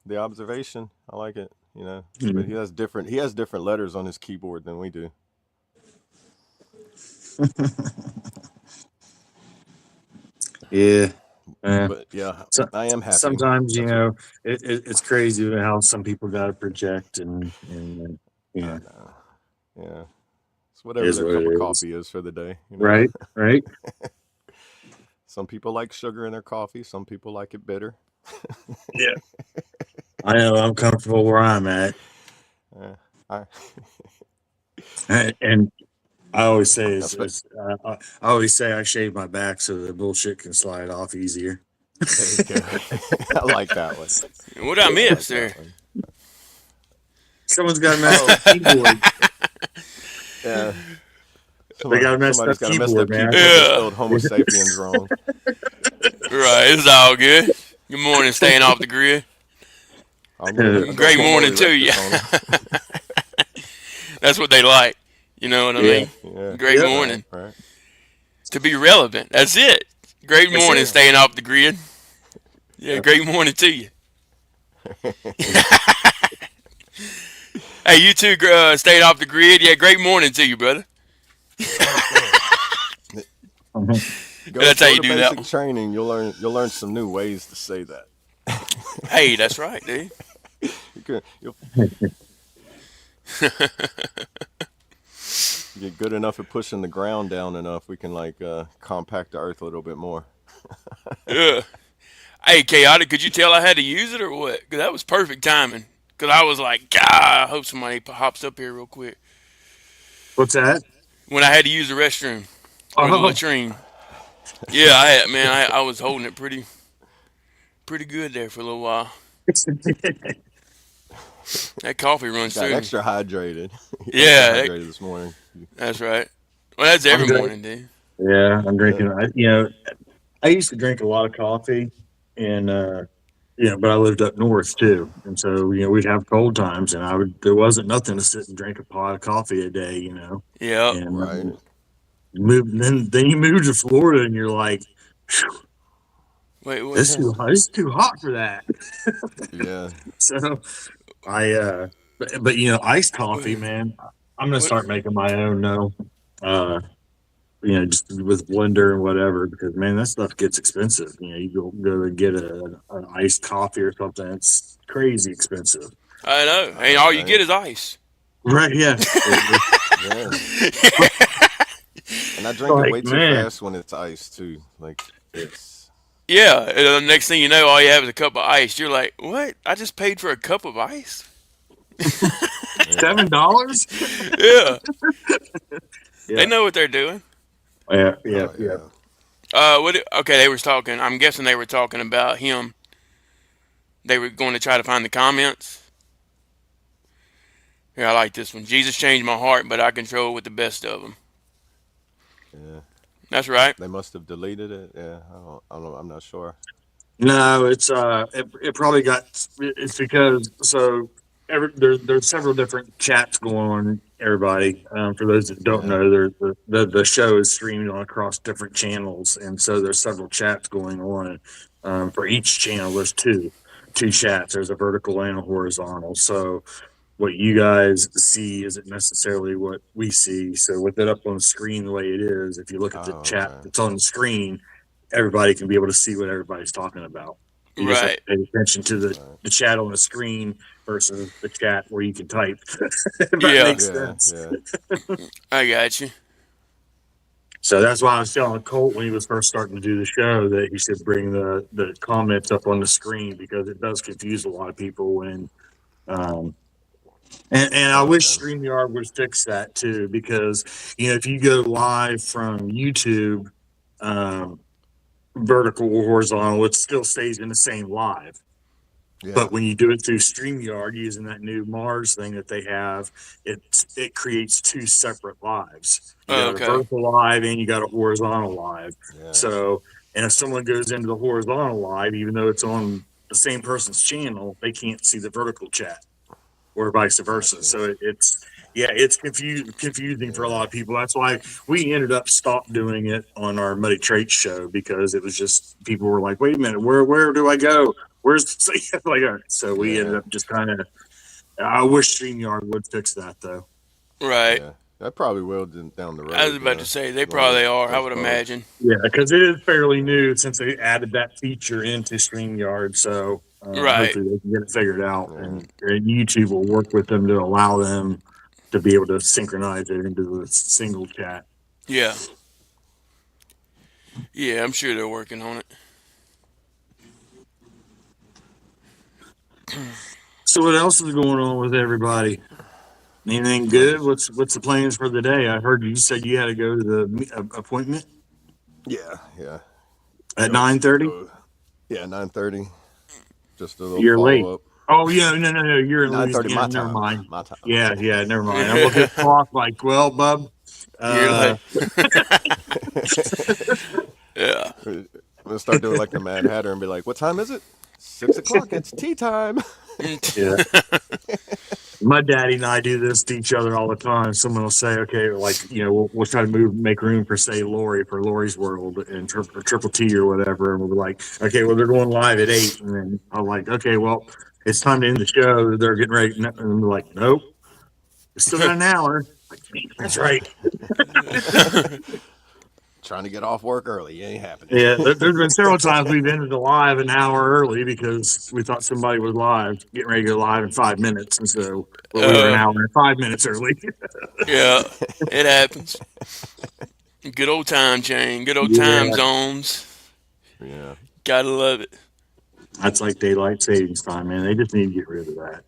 Speaker 4: the observation, I like it. You know, but
Speaker 5: Mhm.
Speaker 4: he has different letters on his keyboard than we do.
Speaker 5: Yeah. Uh,
Speaker 4: But yeah,
Speaker 5: so,
Speaker 4: I am happy.
Speaker 5: sometimes
Speaker 4: That's what
Speaker 5: it's crazy how some people got to project and
Speaker 4: I
Speaker 5: yeah,
Speaker 4: know. Yeah, it's
Speaker 5: it
Speaker 4: whatever
Speaker 5: is
Speaker 4: their
Speaker 5: what
Speaker 4: cup of
Speaker 5: it is.
Speaker 4: coffee is for the day. You know,
Speaker 5: Right, right.
Speaker 4: some people like sugar in their coffee. Some people like it bitter.
Speaker 5: Yeah, I know. I'm comfortable where I'm at,
Speaker 4: Uh, I,
Speaker 5: and I always say
Speaker 4: espe-
Speaker 5: I always say I shave my back so the bullshit can slide off easier.
Speaker 4: there you go. I like that one.
Speaker 3: What did I
Speaker 4: I like
Speaker 3: miss there?
Speaker 4: that one.
Speaker 5: Someone's got a messed
Speaker 4: Oh,
Speaker 5: up keyboard.
Speaker 4: yeah.
Speaker 5: They got a messed
Speaker 4: Somebody's
Speaker 5: up
Speaker 4: got a messed
Speaker 5: keyboard,
Speaker 4: up
Speaker 5: man.
Speaker 4: keyboard. They
Speaker 3: Yeah,
Speaker 4: spelled Homo sapiens wrong.
Speaker 3: right. It's all good. Good morning, staying off the grid.
Speaker 4: I'm gonna go
Speaker 3: Great
Speaker 4: Homo
Speaker 3: morning to you.
Speaker 4: erectus on them.
Speaker 3: That's what they like. You know what I
Speaker 5: Yeah.
Speaker 3: mean?
Speaker 4: Yeah.
Speaker 3: Great
Speaker 5: Yep.
Speaker 4: Right.
Speaker 3: morning.
Speaker 4: Right.
Speaker 3: To be relevant. That's it. Great
Speaker 5: That's
Speaker 3: morning,
Speaker 5: it.
Speaker 3: staying off the grid. Yeah, great morning to you. Hey, you too, staying off the grid. Yeah, great morning to you, brother.
Speaker 4: Right there.
Speaker 5: Mhm.
Speaker 3: That's how
Speaker 4: Go
Speaker 3: you
Speaker 4: to
Speaker 3: do that
Speaker 4: basic
Speaker 3: one.
Speaker 4: training. You'll learn some new ways to say that.
Speaker 3: Hey, that's right, dude.
Speaker 4: You'll get good enough at pushing the ground down enough. We can like compact the earth a little bit more.
Speaker 3: Yeah. Hey, Chaotic, could you tell I had to use it or what? Because that was perfect timing. Because I was like, God, I hope somebody hops up here real quick.
Speaker 5: What's that?
Speaker 3: When I had to use the restroom or the
Speaker 5: Oh,
Speaker 3: latrine. Yeah, I had, man, I was holding it pretty good there for a little while. That coffee runs
Speaker 4: Got
Speaker 3: through me.
Speaker 4: extra hydrated. Extra
Speaker 3: Yeah,
Speaker 4: hydrated this morning.
Speaker 3: that's right. Well, that's
Speaker 5: I'm
Speaker 3: every
Speaker 5: drink.
Speaker 3: morning, dude.
Speaker 5: Yeah, I'm
Speaker 4: Yeah.
Speaker 5: drinking. I used to drink a lot of coffee, and but I lived up north too, and so we'd have cold times, and there wasn't nothing to sit and drink a pot of coffee a day,
Speaker 3: Yep.
Speaker 5: and
Speaker 4: Right.
Speaker 5: then you move to Florida, and you're like,
Speaker 3: Wait, what
Speaker 5: this
Speaker 3: happened?
Speaker 5: is too hot for that.
Speaker 4: Yeah.
Speaker 5: So I but iced coffee, man. I'm gonna
Speaker 3: What?
Speaker 5: start making my own now. Uh, just with blender and whatever, because man, that stuff gets expensive. You go and get an iced coffee or something. It's crazy expensive.
Speaker 3: I know.
Speaker 4: I
Speaker 3: And
Speaker 4: know,
Speaker 3: all you
Speaker 4: right?
Speaker 3: get is ice.
Speaker 5: Right? Yeah.
Speaker 4: Yeah. And I drink it
Speaker 5: Like
Speaker 4: way too
Speaker 5: man,
Speaker 4: fast when it's iced too. Like it's
Speaker 3: Yeah. And the next thing you know, all you have is a cup of ice. You're like, what? I just paid for a cup of ice?
Speaker 4: yeah.
Speaker 5: $7.
Speaker 3: Yeah. They
Speaker 5: Yeah.
Speaker 3: know what they're doing.
Speaker 5: Yeah. Yeah.
Speaker 4: Oh
Speaker 5: Yeah.
Speaker 4: yeah.
Speaker 3: What? Okay, they was talking. I'm guessing they were talking about him. They were going to try to find the comments. Here, I like this one. Jesus changed my heart, but I control with the best of them.
Speaker 4: Yeah.
Speaker 3: That's right.
Speaker 4: They must have deleted it. Yeah. I don't know. I'm not sure.
Speaker 5: No, it probably it's because there's several different chats going on. Everybody, for those that don't
Speaker 4: Yeah.
Speaker 5: know, the show is streamed on across different channels, and so there's several chats going on. For each channel, there's two chats. There's a vertical and a horizontal. So what you guys see isn't necessarily what we see. So with it up on the screen the way it is, if you look at the
Speaker 4: Oh,
Speaker 5: chat
Speaker 4: okay.
Speaker 5: that's on the screen, everybody can be able to see what everybody's talking about. You just have to
Speaker 3: Right.
Speaker 5: pay attention to
Speaker 4: Right.
Speaker 5: the chat on the screen versus the chat where you can type. If that
Speaker 3: Yeah.
Speaker 5: makes
Speaker 4: Yeah.
Speaker 5: sense.
Speaker 4: Yeah.
Speaker 3: I got you.
Speaker 5: So that's why I was telling Colt when he was first starting to do the show that he should bring the comments up on the screen because it does confuse a lot of people when um, and I wish
Speaker 4: Okay.
Speaker 5: StreamYard would fix that too, because if you go live from YouTube, um, vertical or horizontal, it still stays in the same live.
Speaker 4: Yeah.
Speaker 5: But when you do it through StreamYard using that new Mars thing that they have, it creates two separate lives. You got a
Speaker 3: Okay.
Speaker 5: vertical live and you got a horizontal live.
Speaker 4: Yeah.
Speaker 5: So, and if someone goes into the horizontal live, even though it's on the same person's channel, they can't see the vertical chat or vice versa.
Speaker 4: Gotcha.
Speaker 5: So Yeah, it's confusing for a lot of people. That's why we ended up stop doing it on our Muddy Traits show because it was just people were like, "Wait a minute, where do I go? Where's the like?" So we ended
Speaker 4: Yeah,
Speaker 5: up just kind of. I wish StreamYard would fix that though.
Speaker 3: Right.
Speaker 4: yeah. That probably will down the
Speaker 3: I was
Speaker 4: road.
Speaker 3: about to say they
Speaker 4: A lot of
Speaker 3: probably are. I
Speaker 4: those
Speaker 3: would
Speaker 4: bugs.
Speaker 3: imagine.
Speaker 5: Yeah, because it is fairly new since they added that feature into StreamYard. So
Speaker 3: Right.
Speaker 5: hopefully they can get it figured out,
Speaker 4: Yeah.
Speaker 5: and YouTube will work with them to allow them to be able to synchronize it into a single chat.
Speaker 3: Yeah. Yeah, I'm sure they're working on it.
Speaker 5: So what else is going on with everybody? Anything
Speaker 4: I'm
Speaker 5: good?
Speaker 4: just
Speaker 5: What's the plans for the day? I heard you said you had to go to the appointment
Speaker 4: yeah.
Speaker 5: at
Speaker 4: Go
Speaker 5: 9:30.
Speaker 4: go. Yeah, 9:30. Just a little
Speaker 5: You're late.
Speaker 4: follow up.
Speaker 5: Oh yeah, no. You're in
Speaker 4: 9:30
Speaker 5: Louisiana.
Speaker 4: my
Speaker 5: Never
Speaker 4: time.
Speaker 5: mind.
Speaker 4: My time.
Speaker 5: Yeah. Never mind. I'm looking at the clock like, well, bub.
Speaker 3: You're
Speaker 5: Uh,
Speaker 3: like, yeah.
Speaker 4: I'm gonna start doing like the Mad Hatter and be like, "What time is it? 6 o'clock. It's tea time."
Speaker 5: yeah. My daddy and I do this to each other all the time. Someone will say, okay, like, we'll try to make room for, say, Lori for Lori's World and Triple T or whatever. And we'll be like, okay, well, they're going live at 8. And then I'm like, okay, well, it's time to end the show. They're getting ready. And they're like, nope, we still got an hour. Like, that's right.
Speaker 4: Trying to get off work early. It ain't happening.
Speaker 5: Yeah, there's been several times we've ended the live an hour early because we thought somebody was live, getting ready to go live in 5 minutes. And so well, we were an
Speaker 3: Uh,
Speaker 5: hour and 5 minutes early.
Speaker 3: yeah. It happens. Good old time chain. Good old time
Speaker 5: Yeah.
Speaker 3: zones.
Speaker 4: Yeah.
Speaker 3: Gotta love it.
Speaker 5: That's like daylight savings time, man. They just need to get rid of that.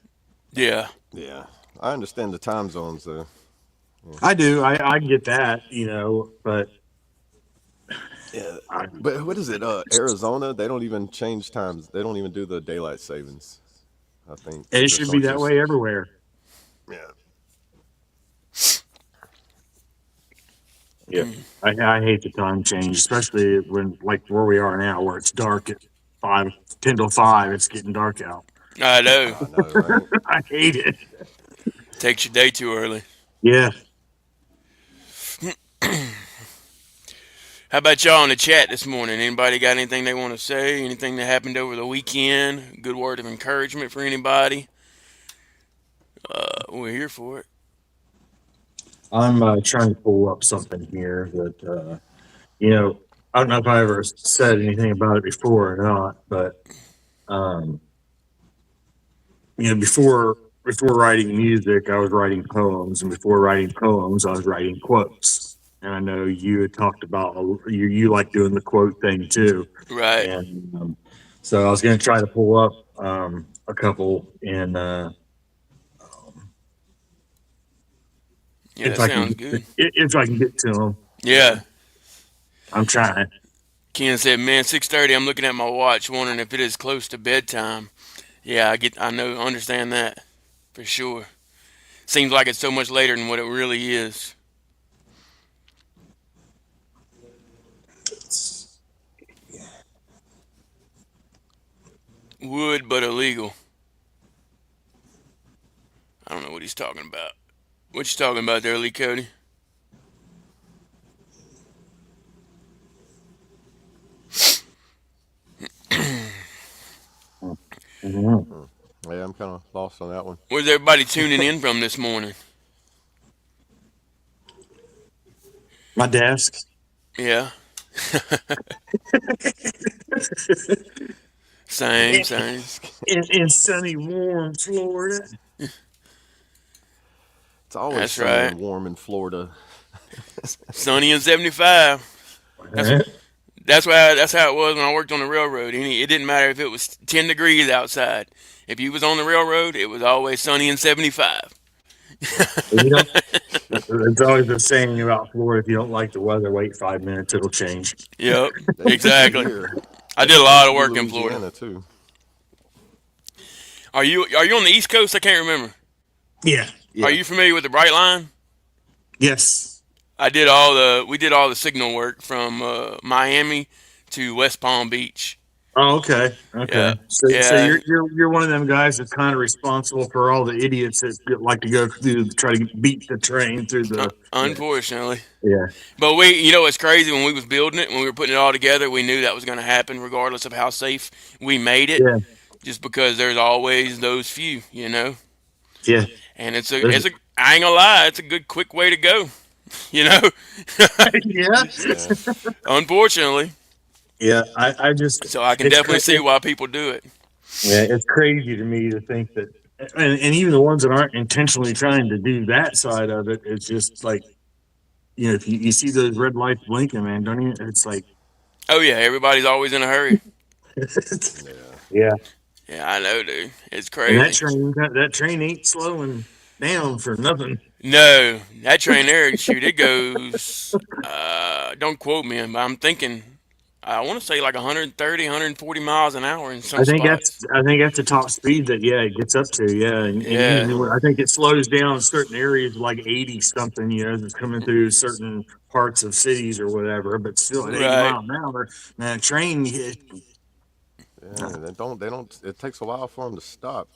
Speaker 3: Yeah.
Speaker 4: Yeah. I understand the time zones though.
Speaker 5: I do. I get that, but
Speaker 4: Yeah.
Speaker 5: I,
Speaker 4: But what is it? Arizona, they don't even change times. They don't even do the daylight savings. I think
Speaker 5: it
Speaker 4: just
Speaker 5: should be that way everywhere.
Speaker 4: yeah.
Speaker 5: Yeah. I hate the time change, especially when like where we are now, where it's dark at 10 till 5. It's getting dark out.
Speaker 3: I know.
Speaker 4: I know, right?
Speaker 5: I hate it.
Speaker 3: Takes your day too early.
Speaker 5: Yeah.
Speaker 3: How about y'all in the chat this morning? Anybody got anything they want to say? Anything that happened over the weekend? Good word of encouragement for anybody? We're here for it.
Speaker 5: I'm trying to pull up something here that, I don't know if I ever said anything about it before or not, but, um, before writing music, I was writing poems, and before writing poems, I was writing quotes. And I know you had talked about you like doing the quote thing too,
Speaker 3: Right.
Speaker 5: and so I was going to try to pull up a couple, and
Speaker 3: Yeah,
Speaker 5: if
Speaker 3: that
Speaker 5: I can
Speaker 3: sounds good.
Speaker 5: if I can get to them,
Speaker 3: Yeah.
Speaker 5: I'm trying.
Speaker 3: Ken said, "Man, 6:30. I'm looking at my watch, wondering if it is close to bedtime." Yeah, I know, understand that for sure. Seems like it's so much later than what it really is. Would but illegal. I don't know what he's talking about. What you talking about there, Lee Cody?
Speaker 5: Mhm.
Speaker 4: Yeah, I'm kind of lost on that one.
Speaker 3: Where's everybody tuning in from this morning?
Speaker 5: My desk.
Speaker 3: Yeah. Same, same.
Speaker 5: In sunny, warm Florida.
Speaker 4: It's always
Speaker 3: That's
Speaker 4: sunny
Speaker 3: right.
Speaker 4: and warm in Florida.
Speaker 3: Sunny and 75. That's how it was when I worked on the railroad. It didn't matter if it was 10 degrees outside. If you was on the railroad, it was always sunny and 75.
Speaker 5: You know, it's always the saying about Florida: if you don't like the weather, wait 5 minutes; it'll change.
Speaker 3: Yep,
Speaker 4: That used to be
Speaker 3: exactly.
Speaker 4: here.
Speaker 3: I did a
Speaker 4: That
Speaker 3: lot
Speaker 4: used
Speaker 3: of
Speaker 4: to be
Speaker 3: work in Florida.
Speaker 4: Louisiana too.
Speaker 3: Are you on the East Coast? I can't remember.
Speaker 5: Yeah.
Speaker 3: Are you familiar with the Bright Line?
Speaker 5: Yes.
Speaker 3: We did all the signal work from Miami to West Palm Beach.
Speaker 5: Oh, okay, okay.
Speaker 3: Yeah,
Speaker 5: So
Speaker 3: yeah,
Speaker 5: you're one of them guys that's kind of responsible for all the idiots that like to go through try to beat the train through the. Yeah,
Speaker 3: unfortunately.
Speaker 5: yeah,
Speaker 3: But we, you know, it's crazy when we was building it, when we were putting it all together, we knew that was going to happen, regardless of how safe we made it.
Speaker 5: yeah,
Speaker 3: Just because there's always those few, you know.
Speaker 5: yeah.
Speaker 3: And
Speaker 5: There's-
Speaker 3: I ain't gonna lie, it's a good, quick way to go, you know.
Speaker 5: yeah,
Speaker 4: Yeah,
Speaker 3: Unfortunately,
Speaker 5: yeah. I just
Speaker 3: so I can
Speaker 5: it's
Speaker 3: definitely see why people do it.
Speaker 5: yeah, it's crazy to me to think that, and even the ones that aren't intentionally trying to do that side of it, it's just like if you see those red lights blinking, man, don't you? It's like,
Speaker 3: Oh yeah, everybody's always in a hurry.
Speaker 4: yeah.
Speaker 5: yeah.
Speaker 3: Yeah, I know, dude. It's
Speaker 5: And
Speaker 3: crazy.
Speaker 5: that train ain't slowing down for nothing.
Speaker 3: No, that train there, shoot, it goes. Don't quote me, but I'm thinking. I want to say like 130, 140 miles an hour in some spots.
Speaker 5: I think that's the top speed that it gets up to, yeah. And
Speaker 3: Yeah,
Speaker 5: usually I think it slows down in certain areas like 80 something, that's coming through certain parts of cities or whatever, but still at 80
Speaker 3: right.
Speaker 5: miles an hour, man, a train
Speaker 4: Yeah, they don't. It takes a while for them to stop.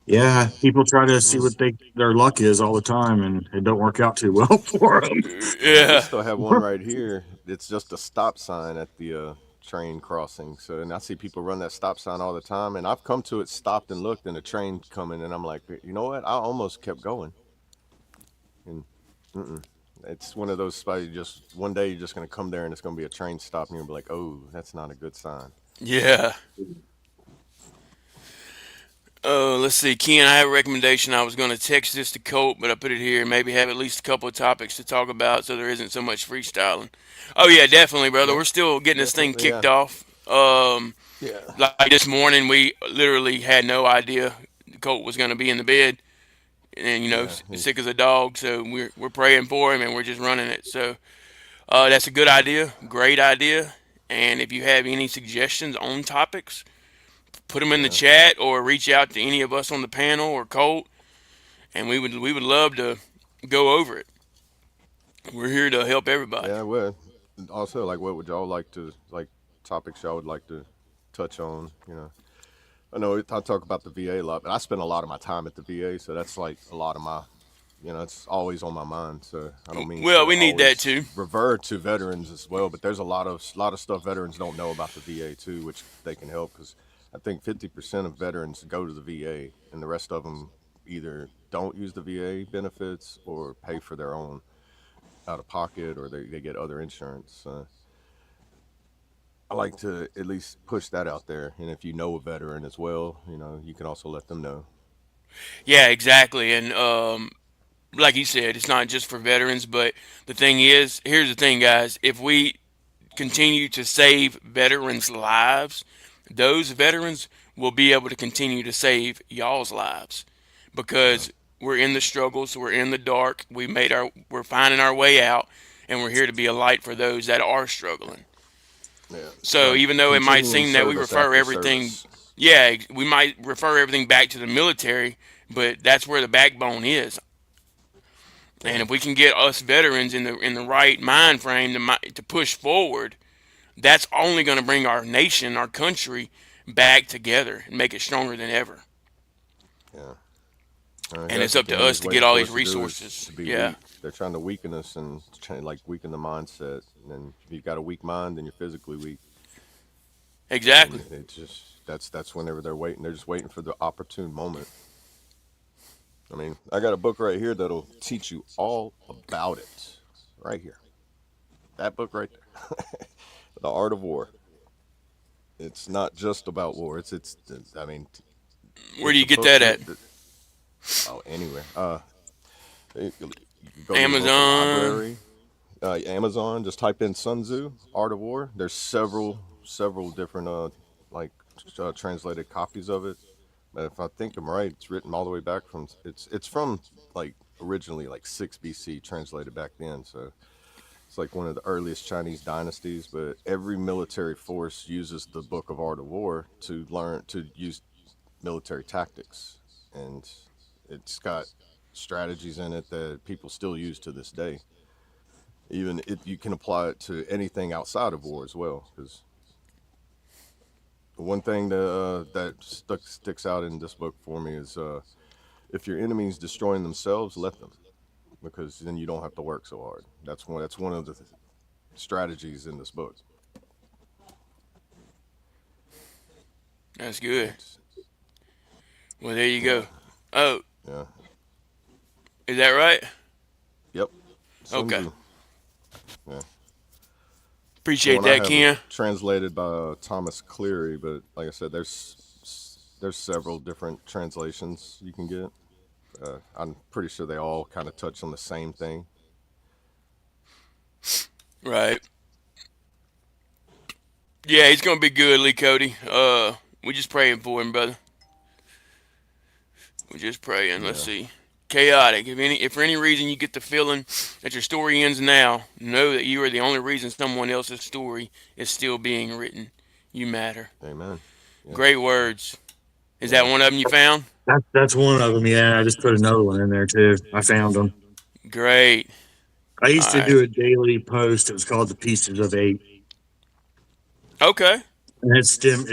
Speaker 5: yeah, people try to see what their luck is all the time and it don't work out too well for them.
Speaker 4: Yeah, we
Speaker 3: Yeah,
Speaker 4: still have one right here. It's just a stop sign at the train crossing. So, and I see people run that stop sign all the time. And I've come to it, stopped and looked, and a train coming, and I'm like, you know what? I almost kept going. And mm-mm. It's one of those spots. You just one day you're just gonna come there, and it's gonna be a train stop, and you'll be like, oh, that's not a good sign.
Speaker 3: yeah. Let's see, Ken. I have a recommendation. I was going to text this to Colt, but I put it here. Maybe have at least a couple of topics to talk about, so there isn't so much freestyling. Oh yeah, definitely, brother.
Speaker 4: Yeah,
Speaker 3: We're still getting this thing
Speaker 4: definitely. Yeah,
Speaker 3: kicked off.
Speaker 4: yeah,
Speaker 3: Like this morning, we literally had no idea Colt was going to be in the bed, and
Speaker 4: yeah.
Speaker 3: sick as a dog. So we're praying for him, and we're just running it. So that's a good idea, great idea. And if you have any suggestions on topics, put them in the
Speaker 4: Yeah,
Speaker 3: chat or reach out to any of us on the panel or Colt, and we would love to go over it. We're here to help everybody.
Speaker 4: yeah. Well, also, like, what would y'all like to like topics y'all would like to touch on? I know I talk about the VA a lot, but I spend a lot of my time at the VA, so that's like a lot of my, it's always on my mind. So I don't mean
Speaker 3: Well,
Speaker 4: to
Speaker 3: we need that
Speaker 4: always
Speaker 3: too.
Speaker 4: revert to veterans as well, but there's a lot of stuff veterans don't know about the VA too, which they can help because I think 50% of veterans go to the VA, and the rest of them either don't use the VA benefits or pay for their own out of pocket, or they get other insurance. I like to at least push that out there. And if you know a veteran as well, you can also let them know.
Speaker 3: Yeah, exactly. And like you said, it's not just for veterans, but the thing is, here's the thing, guys. If we continue to save veterans' lives, those veterans will be able to continue to save y'all's lives
Speaker 4: Yeah,
Speaker 3: because we're in the struggles, we're in the dark, we're finding our way out, and we're here to be a light for those that are struggling.
Speaker 4: yeah.
Speaker 3: So
Speaker 4: Like
Speaker 3: even though it might
Speaker 4: continuing
Speaker 3: seem that we
Speaker 4: service
Speaker 3: refer
Speaker 4: after
Speaker 3: everything,
Speaker 4: service.
Speaker 3: yeah, we might refer everything back to the military, but that's where the backbone is. And
Speaker 4: Yeah,
Speaker 3: if we can get us veterans in the right mind frame to push forward, that's only going to bring our nation, our country, back together and make it stronger than ever.
Speaker 4: yeah.
Speaker 3: And
Speaker 4: That's
Speaker 3: it's
Speaker 4: what
Speaker 3: up
Speaker 4: the
Speaker 3: to us
Speaker 4: enemy's
Speaker 3: to get
Speaker 4: waiting
Speaker 3: all
Speaker 4: for
Speaker 3: these
Speaker 4: us to do is
Speaker 3: resources.
Speaker 4: to be
Speaker 3: Yeah,
Speaker 4: weak. They're trying to weaken us and like weaken the mindset. And then if you've got a weak mind, then you're physically weak.
Speaker 3: exactly.
Speaker 4: And it just that's whenever they're waiting. They're just waiting for the opportune moment. I mean, I got a book right here that'll teach you all about it. Right here. That book right there. The Art of War. It's not just about war. I mean,
Speaker 3: Where do
Speaker 4: it's
Speaker 3: you
Speaker 4: a
Speaker 3: get
Speaker 4: book
Speaker 3: that at?
Speaker 4: that oh, anywhere. You go to your local
Speaker 3: Amazon.
Speaker 4: library, Amazon. Just type in Sun Tzu, Art of War. There's several different translated copies of it. But if I think I'm right, it's written all the way back from it's from like originally like 6 BC, translated back then. So it's like one of the earliest Chinese dynasties. But every military force uses the Book of Art of War to learn to use military tactics, and it's got strategies in it that people still use to this day. Even you can apply it to anything outside of war as well. Because the one thing that sticks out in this book for me is if your enemy's destroying themselves, let them, because then you don't have to work so hard. That's one of the strategies in this book.
Speaker 3: That's good.
Speaker 4: It's
Speaker 3: Well, there you
Speaker 4: yeah,
Speaker 3: go. Oh,
Speaker 4: yeah,
Speaker 3: is that right?
Speaker 4: yep. Sun
Speaker 3: Okay.
Speaker 4: Tzu. Yeah. The
Speaker 3: Appreciate
Speaker 4: one I
Speaker 3: that,
Speaker 4: have is
Speaker 3: Ken.
Speaker 4: translated by Thomas Cleary, but like I said, there's several different translations you can get. I'm pretty sure they all kind of touch on the same thing.
Speaker 3: Right. Yeah, he's gonna be good, Lee Cody. We just praying for him, brother. We're just praying. Let's
Speaker 4: Yeah,
Speaker 3: see. Chaotic. If for any reason you get the feeling that your story ends now, know that you are the only reason someone else's story is still being written. You matter.
Speaker 4: amen. Yeah,
Speaker 3: Great words. Is that
Speaker 4: yeah,
Speaker 3: one of them you found?
Speaker 5: That's one of them. Yeah, I just put another one in there too. I found them.
Speaker 3: Great.
Speaker 5: I
Speaker 3: All
Speaker 5: used to
Speaker 3: right.
Speaker 5: do a daily post. It was called the Pieces of Eight,
Speaker 3: Okay.
Speaker 5: and it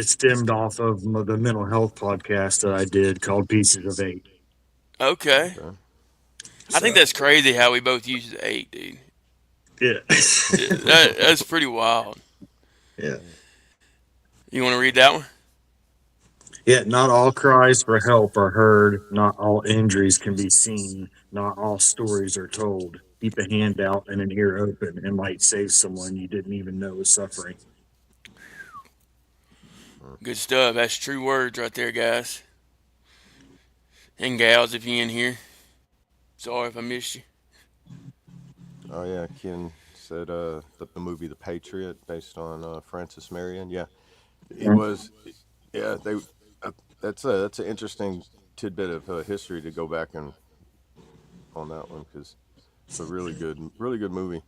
Speaker 5: stemmed off of the mental health podcast that I did called Pieces of Eight.
Speaker 3: Okay.
Speaker 4: okay.
Speaker 3: I think
Speaker 5: So
Speaker 3: that's crazy how we both use the eight, dude.
Speaker 5: yeah,
Speaker 3: That's pretty wild.
Speaker 5: yeah,
Speaker 3: You want to read that one?
Speaker 5: yeah. Not all cries for help are heard. Not all injuries can be seen. Not all stories are told. Keep a hand out and an ear open, and might save someone you didn't even know was suffering.
Speaker 3: Good stuff. That's true words right there, guys. And gals, if you in here. Sorry if I missed you.
Speaker 4: Oh yeah, Ken said the movie The Patriot, based on Francis Marion. Yeah, he was. Yeah, they. That's an interesting tidbit of history to go back and on that one, because it's a really good movie.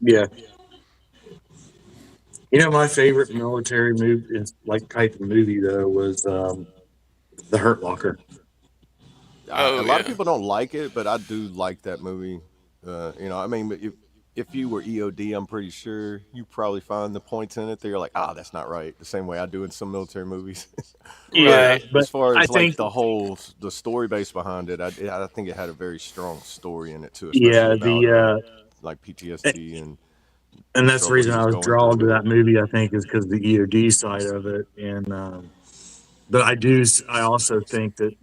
Speaker 5: Yeah, my favorite military movie is like type of movie though was The Hurt Locker.
Speaker 4: A
Speaker 3: Oh,
Speaker 4: lot of
Speaker 3: yeah.
Speaker 4: people don't like it, but I do like that movie. I mean, if you were EOD, I'm pretty sure you probably find the points in it that you're like, that's not right. The same way I do in some military movies. But
Speaker 5: Yeah,
Speaker 3: Right.
Speaker 5: but
Speaker 4: as far
Speaker 5: I
Speaker 4: as like
Speaker 5: think
Speaker 4: the story base behind it, I think it had a very strong story in it too, especially
Speaker 5: yeah
Speaker 4: about
Speaker 5: the
Speaker 4: like PTSD and
Speaker 5: and
Speaker 4: the
Speaker 5: that's the
Speaker 4: struggle he
Speaker 5: reason I
Speaker 4: was
Speaker 5: was
Speaker 4: going
Speaker 5: drawn
Speaker 4: through.
Speaker 5: to that movie. I think is because the EOD side of it, and but I also think that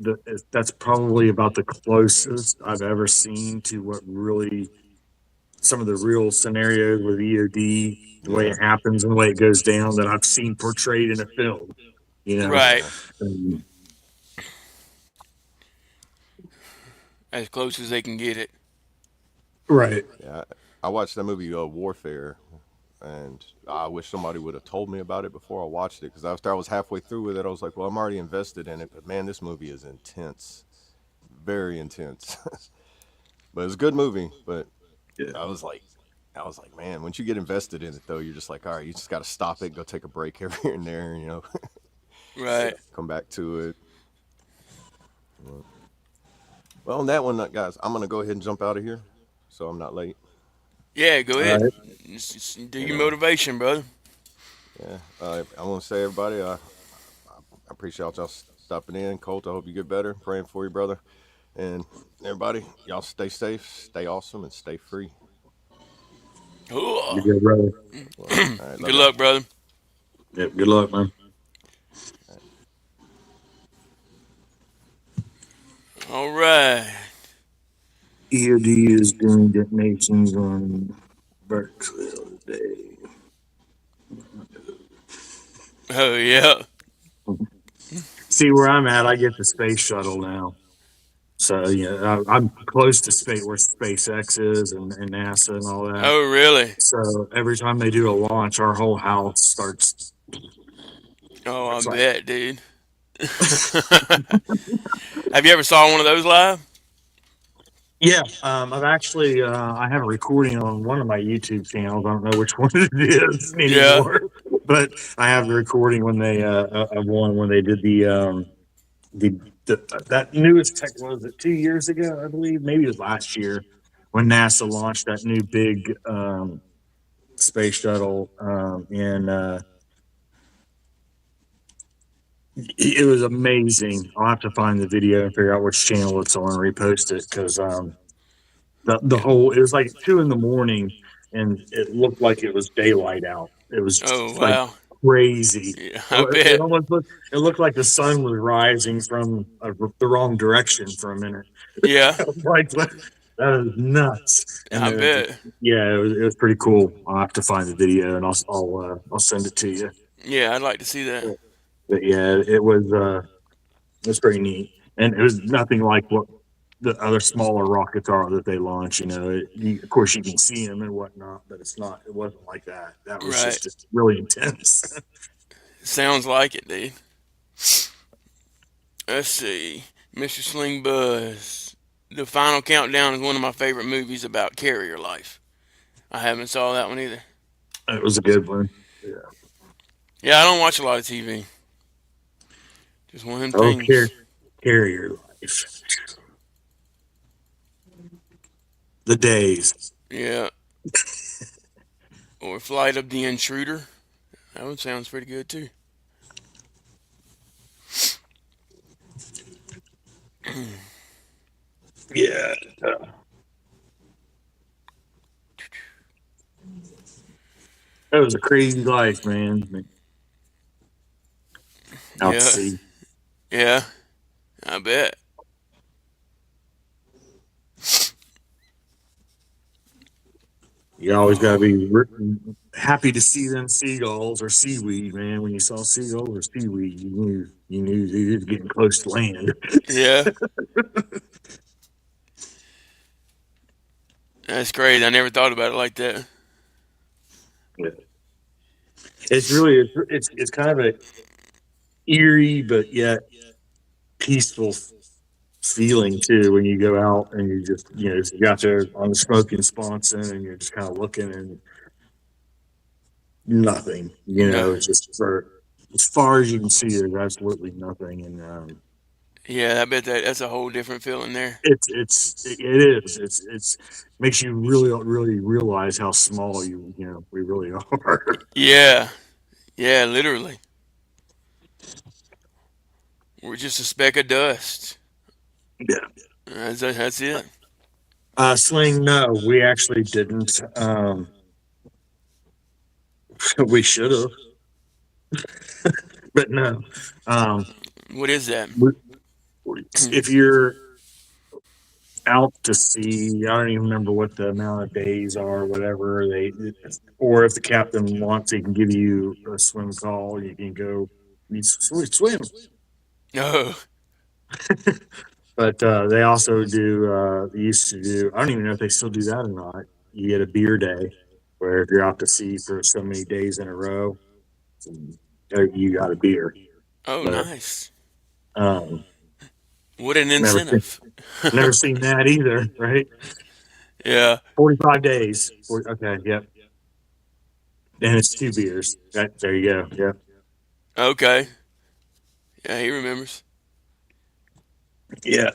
Speaker 5: that's probably about the closest I've ever seen to what really some of the real scenarios with EOD, the way
Speaker 4: Yeah,
Speaker 5: it happens and the way it goes down that I've seen portrayed in a film. You know,
Speaker 3: Right.
Speaker 4: yeah,
Speaker 5: um,
Speaker 3: As close as they can get it.
Speaker 5: right?
Speaker 4: yeah. I watched that movie Warfare, and I wish somebody would have told me about it before I watched it, because after I was halfway through with it, I was like, well, I'm already invested in it, but man, this movie is intense, very intense. But it's a good movie. But
Speaker 5: Yeah.
Speaker 4: I was like, man, once you get invested in it, though, you're just like, all right, you just got to stop it, go take a break every here and there,
Speaker 3: Right.
Speaker 4: come back to it. Well, on that one, guys, I'm gonna go ahead and jump out of here, so I'm not late.
Speaker 3: Yeah, go
Speaker 5: All
Speaker 3: ahead.
Speaker 5: right.
Speaker 3: Just do
Speaker 4: And
Speaker 3: your motivation, brother.
Speaker 4: yeah, I want to say, everybody, I appreciate y'all stopping in. Colt, I hope you get better. Praying for you, brother. And everybody, y'all stay safe, stay awesome, and stay free.
Speaker 5: You
Speaker 3: Cool.
Speaker 5: good, brother.
Speaker 4: Well, all right, love
Speaker 3: Good
Speaker 4: y'all.
Speaker 3: luck, brother.
Speaker 5: Yep. Good luck, man.
Speaker 3: All right.
Speaker 5: EOD is doing detonations on Burksville today.
Speaker 3: Oh, yeah.
Speaker 5: See where I'm at, I get the space shuttle now. So yeah, I'm close to space where SpaceX is and NASA and all that.
Speaker 3: Oh, really?
Speaker 5: So every time they do a launch, our whole house starts.
Speaker 3: Oh, I
Speaker 5: It's like,
Speaker 3: bet, dude. Have you ever saw one of those live?
Speaker 5: yeah, I've actually I have a recording on one of my YouTube channels. I don't know which one it is
Speaker 3: Yeah.
Speaker 5: anymore, but I have a recording when they of one when they did the that newest tech was it 2 years ago, I believe, maybe it was last year, when NASA launched that new big space shuttle, and it was amazing. I'll have to find the video and figure out which channel it's on and repost it because the
Speaker 3: Yeah.
Speaker 5: whole it was like 2 in the morning and it looked like it was daylight out. It was
Speaker 3: Oh
Speaker 5: like
Speaker 3: wow.
Speaker 5: crazy.
Speaker 3: Yeah,
Speaker 5: It,
Speaker 3: I
Speaker 5: it
Speaker 3: bet.
Speaker 5: almost looked like the sun was rising from the wrong direction for a minute.
Speaker 3: Yeah,
Speaker 5: Like that is nuts. And
Speaker 3: I bet.
Speaker 5: yeah, it was pretty cool. I'll have to find the video and I'll send it to you.
Speaker 3: Yeah, I'd like to see that.
Speaker 5: But yeah, it was pretty neat, and it was nothing like what the other smaller rockets are that they launch. Of course you can see them and whatnot, but it wasn't like that. That was
Speaker 3: Right.
Speaker 5: just really intense.
Speaker 3: Sounds like it, dude. Let's see. Mr. Sling Buzz. The Final Countdown is one of my favorite movies about carrier life. I haven't saw that one either.
Speaker 5: It was a good one. Yeah.
Speaker 3: Yeah, I don't watch a lot of TV. Just one of them
Speaker 5: Oh,
Speaker 3: things.
Speaker 5: carrier life. The days.
Speaker 3: Yeah. Or Flight of the Intruder. That one sounds pretty good too.
Speaker 5: Yeah. That was a crazy life, man. Out to
Speaker 3: Yeah.
Speaker 5: sea.
Speaker 3: Yeah. I bet.
Speaker 5: You always got to
Speaker 3: Oh.
Speaker 5: be happy to see them seagulls or seaweed, man. When you saw seagulls or seaweed, you knew you was getting close to land.
Speaker 3: Yeah. That's crazy. I never thought about it like that.
Speaker 5: Yeah. It's kind of a eerie but yet peaceful feeling too when you go out and you just you got there on the smoking sponson and you're just kind of looking and nothing.
Speaker 3: No.
Speaker 5: It's just for as far as you can see, there's absolutely nothing, and
Speaker 3: Yeah, I bet that's a whole different feeling there.
Speaker 5: it is. It's makes you really realize how small we really are.
Speaker 3: Yeah. Yeah, literally. We're just a speck of dust.
Speaker 5: Yeah.
Speaker 3: That's it.
Speaker 5: Sling, no, we actually didn't. We should have, but no. Um,
Speaker 3: What is that?
Speaker 5: we- if you're out to sea, I don't even remember what the amount of days are, whatever or if the captain wants, he can give you a swim call. You can go, you swim.
Speaker 3: No.
Speaker 5: But they also do. They used to do. I don't even know if they still do that or not. You get a beer day, where if you're out to sea for so many days in a row, you got a beer.
Speaker 3: Oh,
Speaker 5: But
Speaker 3: nice.
Speaker 5: um,
Speaker 3: What an
Speaker 5: never seen,
Speaker 3: incentive.
Speaker 5: never seen that either, right?
Speaker 3: Yeah.
Speaker 5: 45 days. Okay, yep. And it's 2 beers. There you go. Yep.
Speaker 3: Okay. Yeah, he remembers.
Speaker 5: Yeah,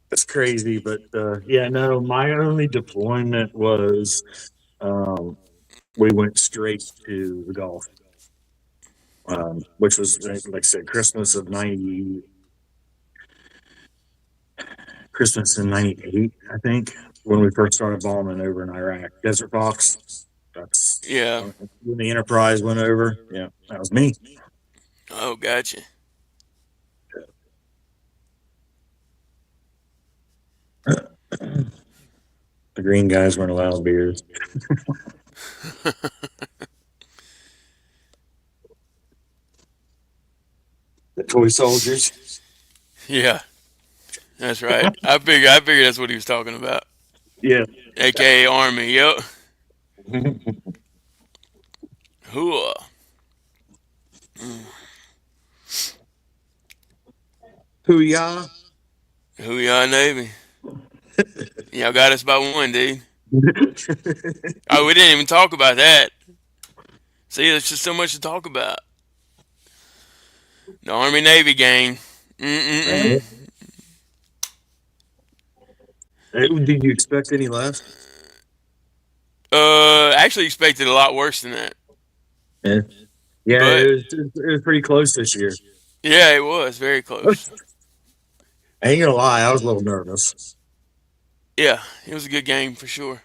Speaker 5: that's crazy. But yeah, no, my only deployment was um, we went straight to the Gulf. Which was like I said, Christmas in '98, I think, when we first started bombing over in Iraq. Desert Fox. That's
Speaker 3: Yeah.
Speaker 5: when the Enterprise went over. Yeah, that was me.
Speaker 3: Oh, gotcha.
Speaker 5: The green guys weren't allowed beers. The toy soldiers.
Speaker 3: Yeah, that's right. I figured that's what he was talking about.
Speaker 5: Yeah.
Speaker 3: AKA Army. Yep. Hooah.
Speaker 5: Hoo-yah.
Speaker 3: Hooyah Navy. Y'all got us by one, dude. Oh, we didn't even talk about that. See, there's just so much to talk about. The Army Navy gang. Mm-mm-mm.
Speaker 5: Did you expect any less?
Speaker 3: Actually expected a lot worse than that,
Speaker 5: Yeah, yeah,
Speaker 3: but
Speaker 5: it was pretty close this year.
Speaker 3: yeah, it was very close.
Speaker 5: I ain't gonna lie, I was a little nervous.
Speaker 3: Yeah, it was a good game for sure.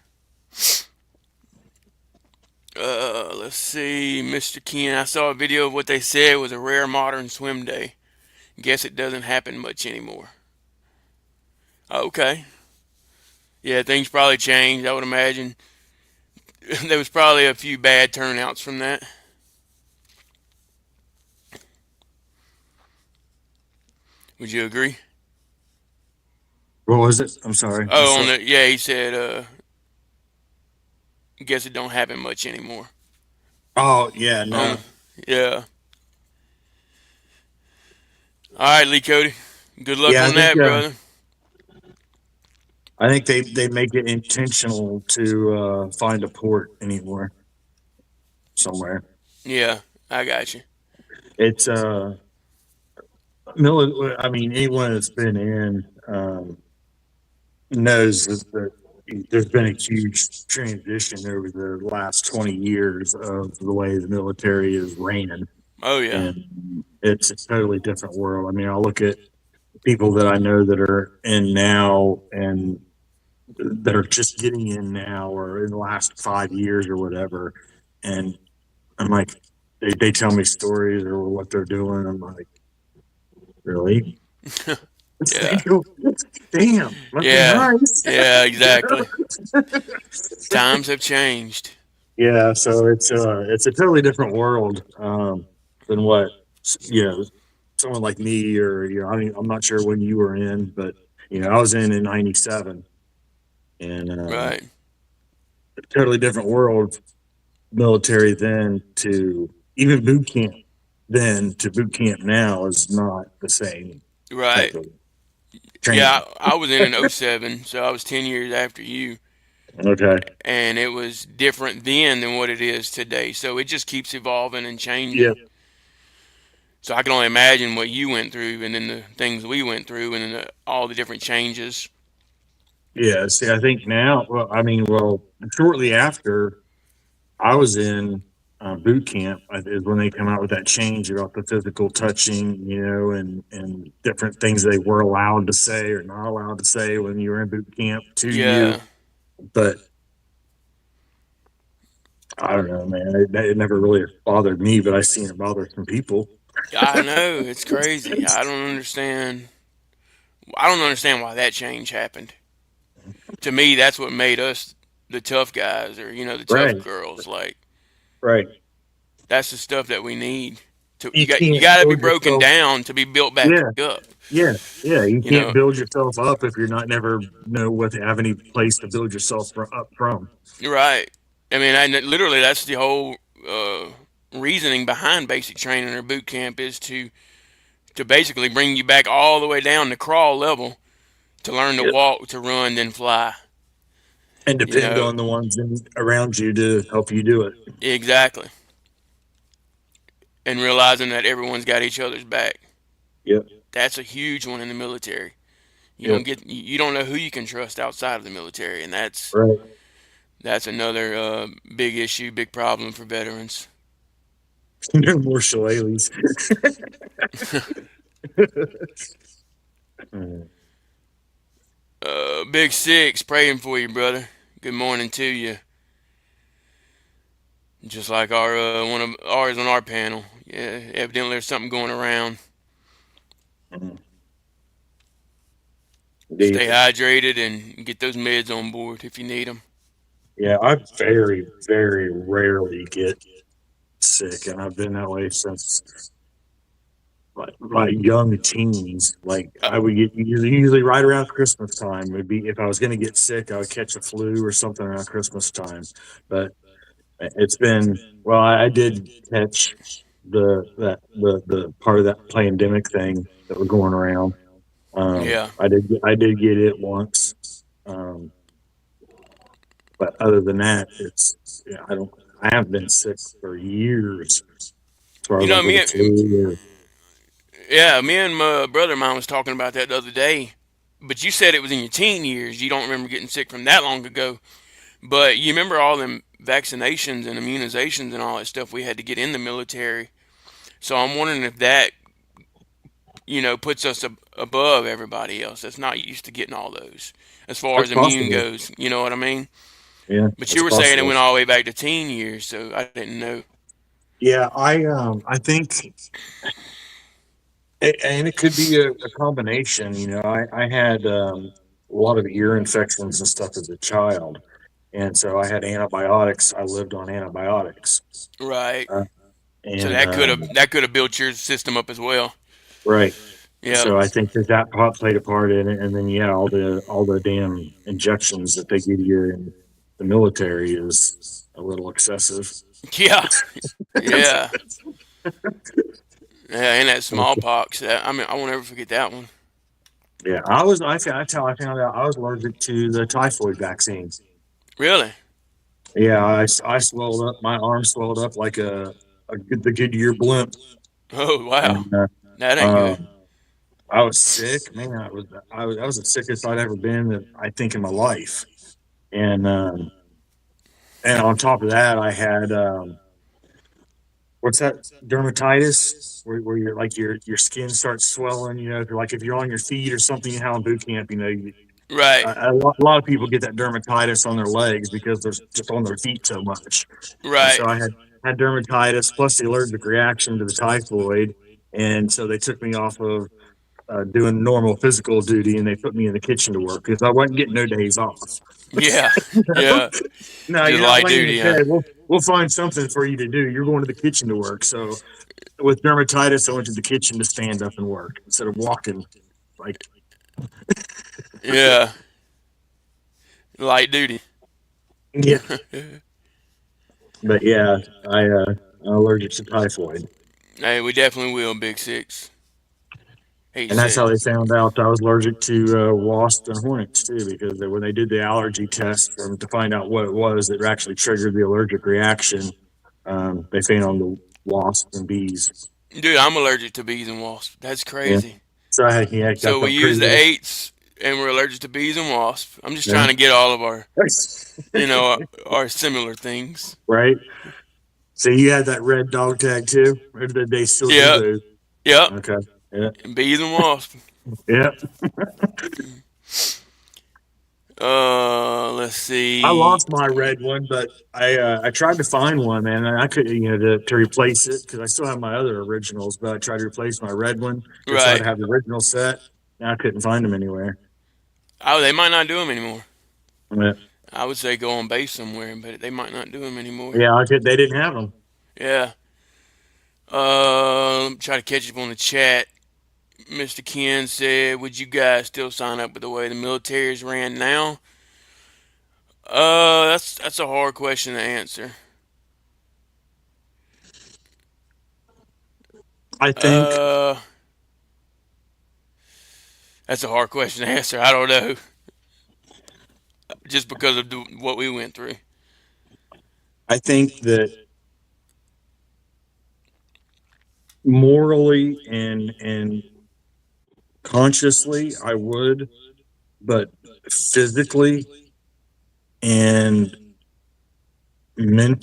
Speaker 3: Let's see, Mr. Ken. I saw a video of what they said was a rare modern swim day. Guess it doesn't happen much anymore. Okay. Yeah, things probably changed, I would imagine. There was probably a few bad turnouts from that. Would you agree?
Speaker 5: What was it? I'm sorry.
Speaker 3: Oh, on the yeah, he said, guess it don't happen much anymore.
Speaker 5: Oh yeah,
Speaker 3: On
Speaker 5: no.
Speaker 3: yeah. All right, Lee Cody. Good luck
Speaker 5: Yeah,
Speaker 3: on that, brother.
Speaker 5: I think they make it intentional to find a port anymore somewhere.
Speaker 3: Yeah, I got you.
Speaker 5: It's I mean, anyone that's been in knows that there's been a huge transition over the last 20 years of the way the military is ran,
Speaker 3: Oh yeah,
Speaker 5: and it's a totally different world. I mean, I look at people that I know that are in now and that are just getting in now or in the last 5 years or whatever, and I'm like, they tell me stories or what they're doing. I'm like, really?
Speaker 3: yeah,
Speaker 5: Damn, must be
Speaker 3: yeah,
Speaker 5: nice.
Speaker 3: yeah. Exactly. Times have changed.
Speaker 5: Yeah, so it's a totally different world than what you know someone like me or I'm not sure when you were in, but I was in '97, and
Speaker 3: Right,
Speaker 5: a totally different world. Military then to even boot camp then to boot camp now is not the same type
Speaker 3: right.
Speaker 5: of
Speaker 3: Yeah,
Speaker 5: training.
Speaker 3: I was in an '07, so I was 10 years after you,
Speaker 5: Okay.
Speaker 3: and it was different then than what it is today. So it just keeps evolving and
Speaker 5: Yeah.
Speaker 3: changing. So I can only imagine what you went through, and then the things we went through, and then all the different changes.
Speaker 5: Yeah. See, I think now, well, I mean, well, shortly after I was in boot camp is when they come out with that change about the physical touching, and different things they were allowed to say or not allowed to say when you were in boot camp to you.
Speaker 3: Yeah,
Speaker 5: But I don't know, man. It never really bothered me, but I seen it bother some people.
Speaker 3: I know it's crazy. I don't understand. I don't understand why that change happened. To me, that's what made us the tough guys, or the tough
Speaker 5: Right,
Speaker 3: girls. Like
Speaker 5: right.
Speaker 3: that's the stuff that we need. To
Speaker 5: You
Speaker 3: you
Speaker 5: can't
Speaker 3: got to be
Speaker 5: build
Speaker 3: broken
Speaker 5: yourself.
Speaker 3: down to be built back
Speaker 5: Yeah,
Speaker 3: up.
Speaker 5: yeah, yeah. You
Speaker 3: You
Speaker 5: can't
Speaker 3: know,
Speaker 5: build yourself up if you're not never know what to have any place to build yourself up from.
Speaker 3: you're right. I mean, literally that's the whole uh, reasoning behind basic training or boot camp is to basically bring you back all the way down to crawl level to learn to
Speaker 5: Yep.
Speaker 3: walk, to run, then fly.
Speaker 5: And
Speaker 3: You
Speaker 5: depend
Speaker 3: know,
Speaker 5: on the ones around you to help you do it.
Speaker 3: exactly. And realizing that everyone's got each other's back.
Speaker 5: Yep.
Speaker 3: That's a huge one in the military.
Speaker 5: Yep.
Speaker 3: You don't know who you can trust outside of the military, and
Speaker 5: Right.
Speaker 3: that's another big issue, big problem for veterans.
Speaker 5: No more shillelaghs.
Speaker 3: Big Six, praying for you, brother. Good morning to you. Just like our one of ours on our panel. Yeah, evidently there's something going around.
Speaker 5: Indeed.
Speaker 3: Stay hydrated and get those meds on board if you need them.
Speaker 5: Yeah, I very, very rarely get sick, and I've been that way since my young teens. Like I would get usually right around Christmas time. Would be if I was going to get sick, I would catch a flu or something around Christmas time. But it's been well. I did catch the part of that pandemic thing that was going around.
Speaker 3: Yeah.
Speaker 5: I did get it once. But other than that, I haven't been sick for years as far
Speaker 3: You
Speaker 5: as
Speaker 3: know,
Speaker 5: like with
Speaker 3: me,
Speaker 5: the flu.
Speaker 3: yeah, me and my brother of mine was talking about that the other day. but you said it was in your teen years. You don't remember getting sick from that long ago. But you remember all them vaccinations and immunizations and all that stuff we had to get in the military. So I'm wondering if that, puts us above everybody else that's not used to getting all those as far
Speaker 6: That's
Speaker 3: as immune
Speaker 6: possible.
Speaker 3: goes. You know what I mean?
Speaker 6: Yeah,
Speaker 3: But you
Speaker 6: that's
Speaker 3: were saying it
Speaker 6: possible.
Speaker 3: went all the way back to teen years, so I didn't know.
Speaker 6: Yeah, I think, and it could be a combination. I had a lot of ear infections and stuff as a child, and so I had antibiotics. I lived on antibiotics,
Speaker 3: Right.
Speaker 6: uh,
Speaker 3: So
Speaker 6: and
Speaker 3: that could have built your system up as well.
Speaker 6: right.
Speaker 3: Yep.
Speaker 6: So I think played a part in it, and then yeah, all the damn injections that they give you in the military is a little excessive.
Speaker 3: Yeah. Yeah. Yeah. And that smallpox. I mean, I won't ever forget that one.
Speaker 6: Yeah, that's how I found out I was allergic to the typhoid vaccine.
Speaker 3: Really?
Speaker 6: Yeah, I swelled up. My arm swelled up like the Goodyear blimp,
Speaker 3: Oh wow.
Speaker 6: and
Speaker 3: That ain't good.
Speaker 6: um, I was sick. Man, I was the sickest I'd ever been, I think, in my life. And and on top of that, I had what's that, dermatitis, where you're like your skin starts swelling. If you're on your feet or something, how in boot camp,
Speaker 3: Right.
Speaker 6: a lot of people get that dermatitis on their legs because they're just on their feet so much. And
Speaker 3: Right.
Speaker 6: so I had dermatitis plus the allergic reaction to the typhoid. And so they took me off of doing normal physical duty and they put me in the kitchen to work because I wasn't getting no days off.
Speaker 3: Yeah. Yeah.
Speaker 6: No,
Speaker 3: Just
Speaker 6: you're not
Speaker 3: light
Speaker 6: laying in
Speaker 3: duty, huh?
Speaker 6: bed. We'll find something for you to do. You're going to the kitchen to work. So with dermatitis, I went to the kitchen to stand up and work instead of walking. Like,
Speaker 3: Yeah. Light duty.
Speaker 6: yeah, but yeah, I'm allergic to typhoid.
Speaker 3: Hey, we definitely will, Big Six. He
Speaker 6: And that's
Speaker 3: said.
Speaker 6: how they found out I was allergic to wasps and hornets too, because when they did the allergy test to find out what it was that actually triggered the allergic reaction, they found the wasps and bees.
Speaker 3: Dude, I'm allergic to bees and wasps. That's
Speaker 6: Yeah,
Speaker 3: crazy.
Speaker 6: so I
Speaker 3: So
Speaker 6: got
Speaker 3: we
Speaker 6: the pretty
Speaker 3: use the
Speaker 6: little.
Speaker 3: eights and we're allergic to bees and wasps. I'm just
Speaker 6: Yeah.
Speaker 3: trying to get all of our, our similar things.
Speaker 6: Right. So you had that red dog tag too, or did they still do
Speaker 3: Yep.
Speaker 6: those?
Speaker 3: Yep.
Speaker 6: Okay. Yeah.
Speaker 3: Bees and wasps.
Speaker 6: Yeah.
Speaker 3: Let's
Speaker 6: I
Speaker 3: see.
Speaker 6: lost my red one, but I tried to find one, man, and I couldn't, to replace it because I still have my other originals, but I tried to replace my red one just so I'd
Speaker 3: Right.
Speaker 6: have the original set, and I couldn't find them anywhere.
Speaker 3: Oh, they might not do them anymore.
Speaker 6: Yeah,
Speaker 3: I would say go on base somewhere, but they might not do them anymore.
Speaker 6: yeah, they didn't have them.
Speaker 3: Yeah. Let me try to catch up on the chat. Mr. Ken said, "Would you guys still sign up with the way the military is ran now?" That's a hard question to answer.
Speaker 6: I think
Speaker 3: Uh, that's a hard question to answer. I don't know, just because of what we went through.
Speaker 6: I think that morally and consciously I would, but physically and men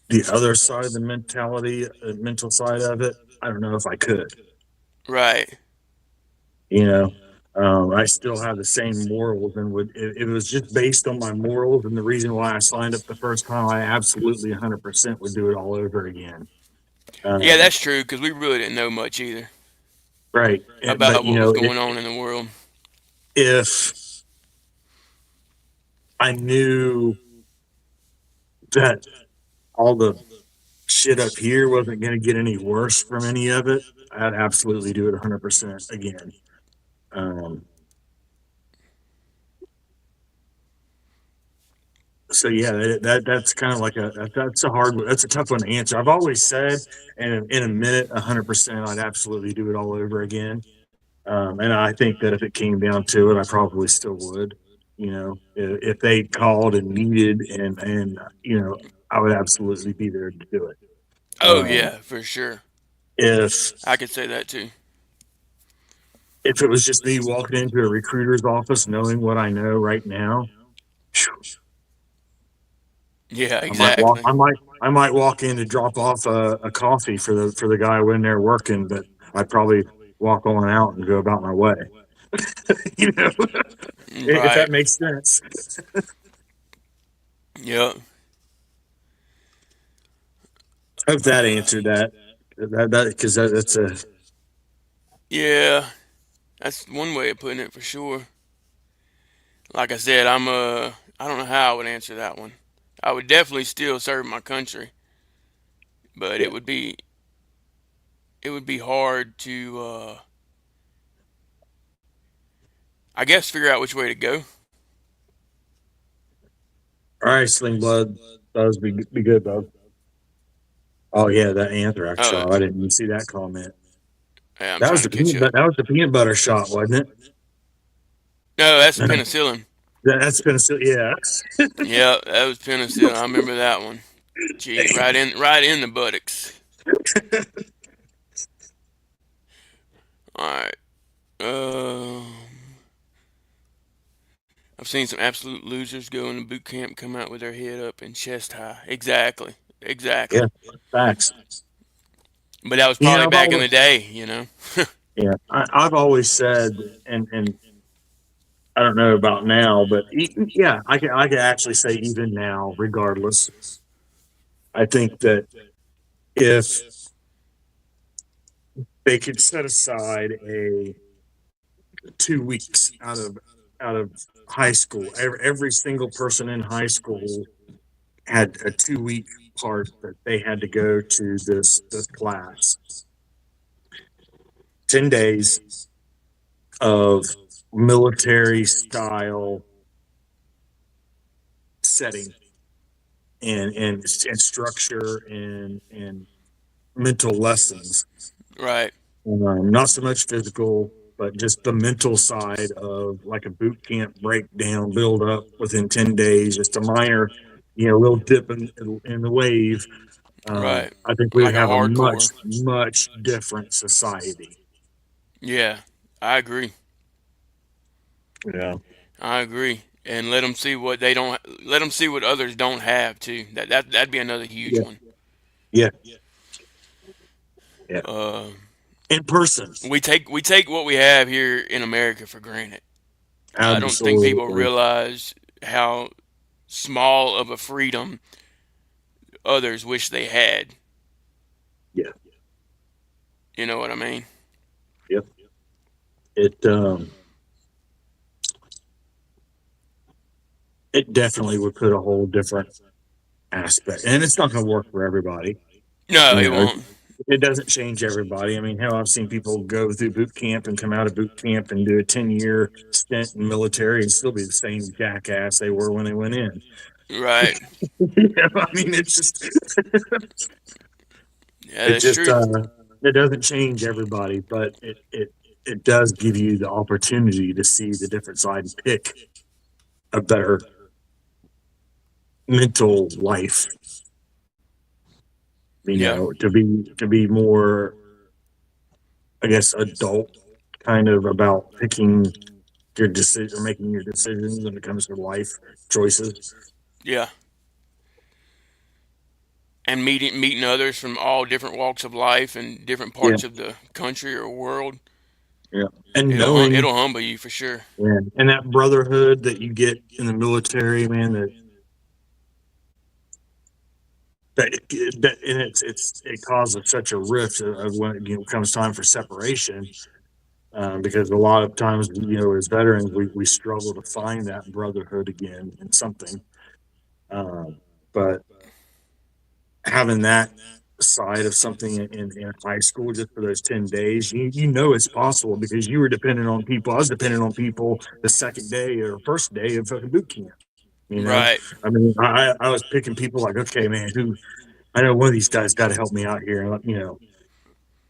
Speaker 6: the other side of the mental side of it, I don't know if I could.
Speaker 3: Right.
Speaker 6: You know, I still have the same morals, and would if it was just based on my morals and the reason why I signed up the first time, I absolutely 100% would do it all over again.
Speaker 3: Yeah,
Speaker 6: Um,
Speaker 3: that's true because we really didn't know much either
Speaker 6: right, but
Speaker 3: about what was going on in the world.
Speaker 6: if I knew that all the shit up here wasn't going to get any worse from any of it, I'd absolutely do it 100% again. Um, so yeah, that's kind of like that's a tough one to answer. I've always said, and in a minute, 100%, I'd absolutely do it all over again. And I think that if it came down to it, I probably still would. If they called and needed, and I would absolutely be there to do it.
Speaker 3: Oh
Speaker 6: Um,
Speaker 3: yeah, for sure.
Speaker 6: if
Speaker 3: I could say that too.
Speaker 6: if it was just me walking into a recruiter's office, knowing what I know right now, phew,
Speaker 3: Yeah, exactly.
Speaker 6: I might walk in to drop off a coffee for the guy when they're working, but I'd probably walk on out and go about my way. You know, if
Speaker 3: Right.
Speaker 6: that makes sense.
Speaker 3: Yep.
Speaker 6: I hope that answered that. Because that's a
Speaker 3: Yeah, that's one way of putting it for sure. Like I said, I don't know how I would answer that one. I would definitely still serve my country, but
Speaker 6: yeah.
Speaker 3: it would be hard to I guess figure out which way to go.
Speaker 6: All right, Sling Blood, those be good, bud. Oh yeah, that anthrax
Speaker 3: Oh,
Speaker 6: shot. I didn't even see that comment.
Speaker 3: yeah, I'm trying to catch up.
Speaker 6: That was the peanut butter shot, wasn't it?
Speaker 3: No, that's penicillin.
Speaker 6: That's been yeah.
Speaker 3: Yeah, that was penicillin. I remember that one. Gee, right in the buttocks. All right. I've seen some absolute losers go into boot camp, come out with their head up and chest high. Exactly.
Speaker 6: Yeah,
Speaker 3: Exactly.
Speaker 6: facts.
Speaker 3: But that was
Speaker 6: You
Speaker 3: probably
Speaker 6: know,
Speaker 3: back in the day, you know.
Speaker 6: yeah, I've always said, and I don't know about now, but yeah, I can actually say even now, regardless, I think that if they could set aside a 2 weeks out of high school, every single person in high school had a 2 week part that they had to go to this class. 10 days of military style setting and structure and mental lessons.
Speaker 3: Right.
Speaker 6: Not so much physical, but just the mental side of like a boot camp breakdown, build up within 10 days, just a minor, little dip in the wave.
Speaker 3: Right.
Speaker 6: I think we would
Speaker 3: Like a
Speaker 6: have a
Speaker 3: hardcore.
Speaker 6: much different society.
Speaker 3: Yeah, I agree.
Speaker 6: Yeah.
Speaker 3: I agree. And let them see what they don't. Let them see what others don't have too. That'd be another huge
Speaker 6: Yeah.
Speaker 3: one.
Speaker 6: Yeah. Yeah.
Speaker 3: Uh,
Speaker 6: In person.
Speaker 3: we take what we have here in America for granted. I don't think people
Speaker 6: Absolutely.
Speaker 3: realize how small of a freedom others wish they had.
Speaker 6: Yeah.
Speaker 3: You know what I mean?
Speaker 6: Yep. It it definitely would put a whole different aspect, and it's not going to work for everybody.
Speaker 3: No,
Speaker 6: You
Speaker 3: it
Speaker 6: know,
Speaker 3: won't.
Speaker 6: it doesn't change everybody. I mean, hell, I've seen people go through boot camp and come out of boot camp and do a 10-year stint in military and still be the same jackass they were when they went in.
Speaker 3: Right.
Speaker 6: I mean, it's just
Speaker 3: Yeah,
Speaker 6: it
Speaker 3: that's
Speaker 6: just
Speaker 3: true.
Speaker 6: it doesn't change everybody, but it does give you the opportunity to see the different side and pick a better mental life.
Speaker 3: Yeah.
Speaker 6: To be more, I guess, adult kind of about picking your decision, making your decisions when it comes to life choices.
Speaker 3: Yeah. And meeting others from all different walks of life and different
Speaker 6: Yeah,
Speaker 3: parts of the country or world.
Speaker 6: yeah, and knowing,
Speaker 3: It'll humble you for sure.
Speaker 6: yeah, and that brotherhood that you get in the military, man, that and it causes such a rift of when it comes time for separation. Because a lot of times, as veterans, we struggle to find that brotherhood again in something. But having that side of something in high school just for those 10 days, you know it's possible because you were dependent on people. I was dependent on people the second day or first day of fucking boot camp.
Speaker 3: Right.
Speaker 6: I mean, I was picking people like, okay, man, who I know one of these guys got to help me out here. And,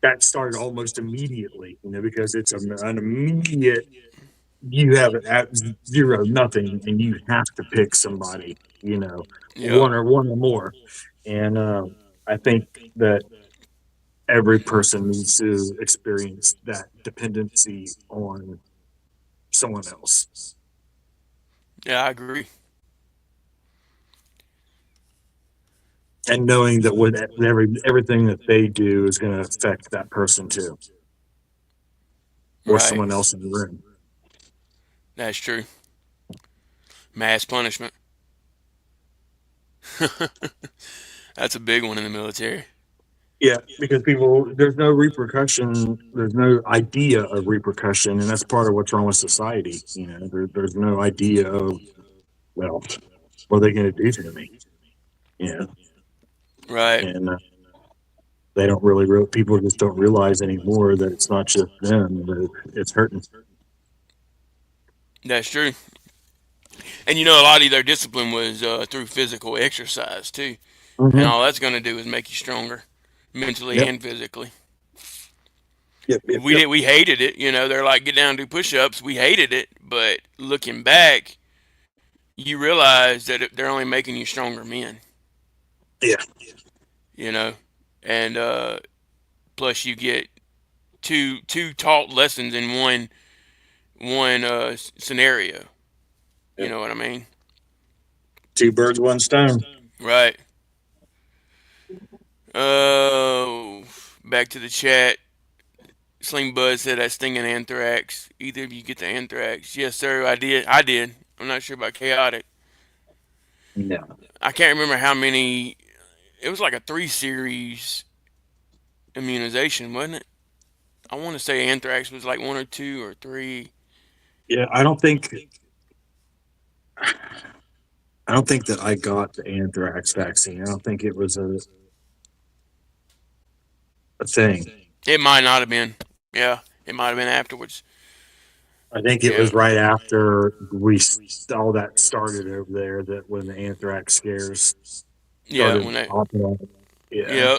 Speaker 6: that started almost immediately, because it's an immediate, you have it at 0-0, and you have to pick somebody,
Speaker 3: Yep.
Speaker 6: one or more. And I think that every person needs to experience that dependency on someone else,
Speaker 3: Yeah, I agree.
Speaker 6: and knowing that with everything that they do is going to affect that person too, or
Speaker 3: Right.
Speaker 6: someone else in the room.
Speaker 3: That's true. Mass punishment. That's a big one in the military.
Speaker 6: Yeah, because there's no repercussion, there's no idea of repercussion, and that's part of what's wrong with society. There's no idea of, well, what are they going to do to me? You know,
Speaker 3: Right.
Speaker 6: and they don't people just don't realize anymore that it's not just them, that it's hurting.
Speaker 3: That's true. And a lot of their discipline was through physical exercise too, and
Speaker 6: Mm-hmm.
Speaker 3: all that's going to do is make you stronger, mentally
Speaker 6: Yep.
Speaker 3: and physically.
Speaker 6: Yep. Yep.
Speaker 3: We
Speaker 6: Yep.
Speaker 3: did. We hated it. They're like get down and do push-ups. We hated it, but looking back, you realize that they're only making you stronger men.
Speaker 6: Yeah.
Speaker 3: You know, and plus you get two taught lessons in one scenario. You
Speaker 6: Yep.
Speaker 3: know what I mean?
Speaker 6: Two birds, one stone.
Speaker 3: Right. Oh, back to the chat. Sling Bud said that stinging anthrax. Either of you get the anthrax? Yes, sir. I did. I did. I'm not sure about chaotic.
Speaker 6: No.
Speaker 3: I can't remember how many. It was like a 3 series immunization, wasn't it? I want to say anthrax was like 1 or 2 or 3.
Speaker 6: Yeah, I don't think that I got the anthrax vaccine. I don't think it was a thing.
Speaker 3: It might not have been. Yeah, it might have been afterwards.
Speaker 6: I think it
Speaker 3: Yeah.
Speaker 6: was right after all that started over there, that when the anthrax scares
Speaker 3: Yeah.
Speaker 6: started
Speaker 3: When they.
Speaker 6: popping up. Yeah.
Speaker 3: Yeah.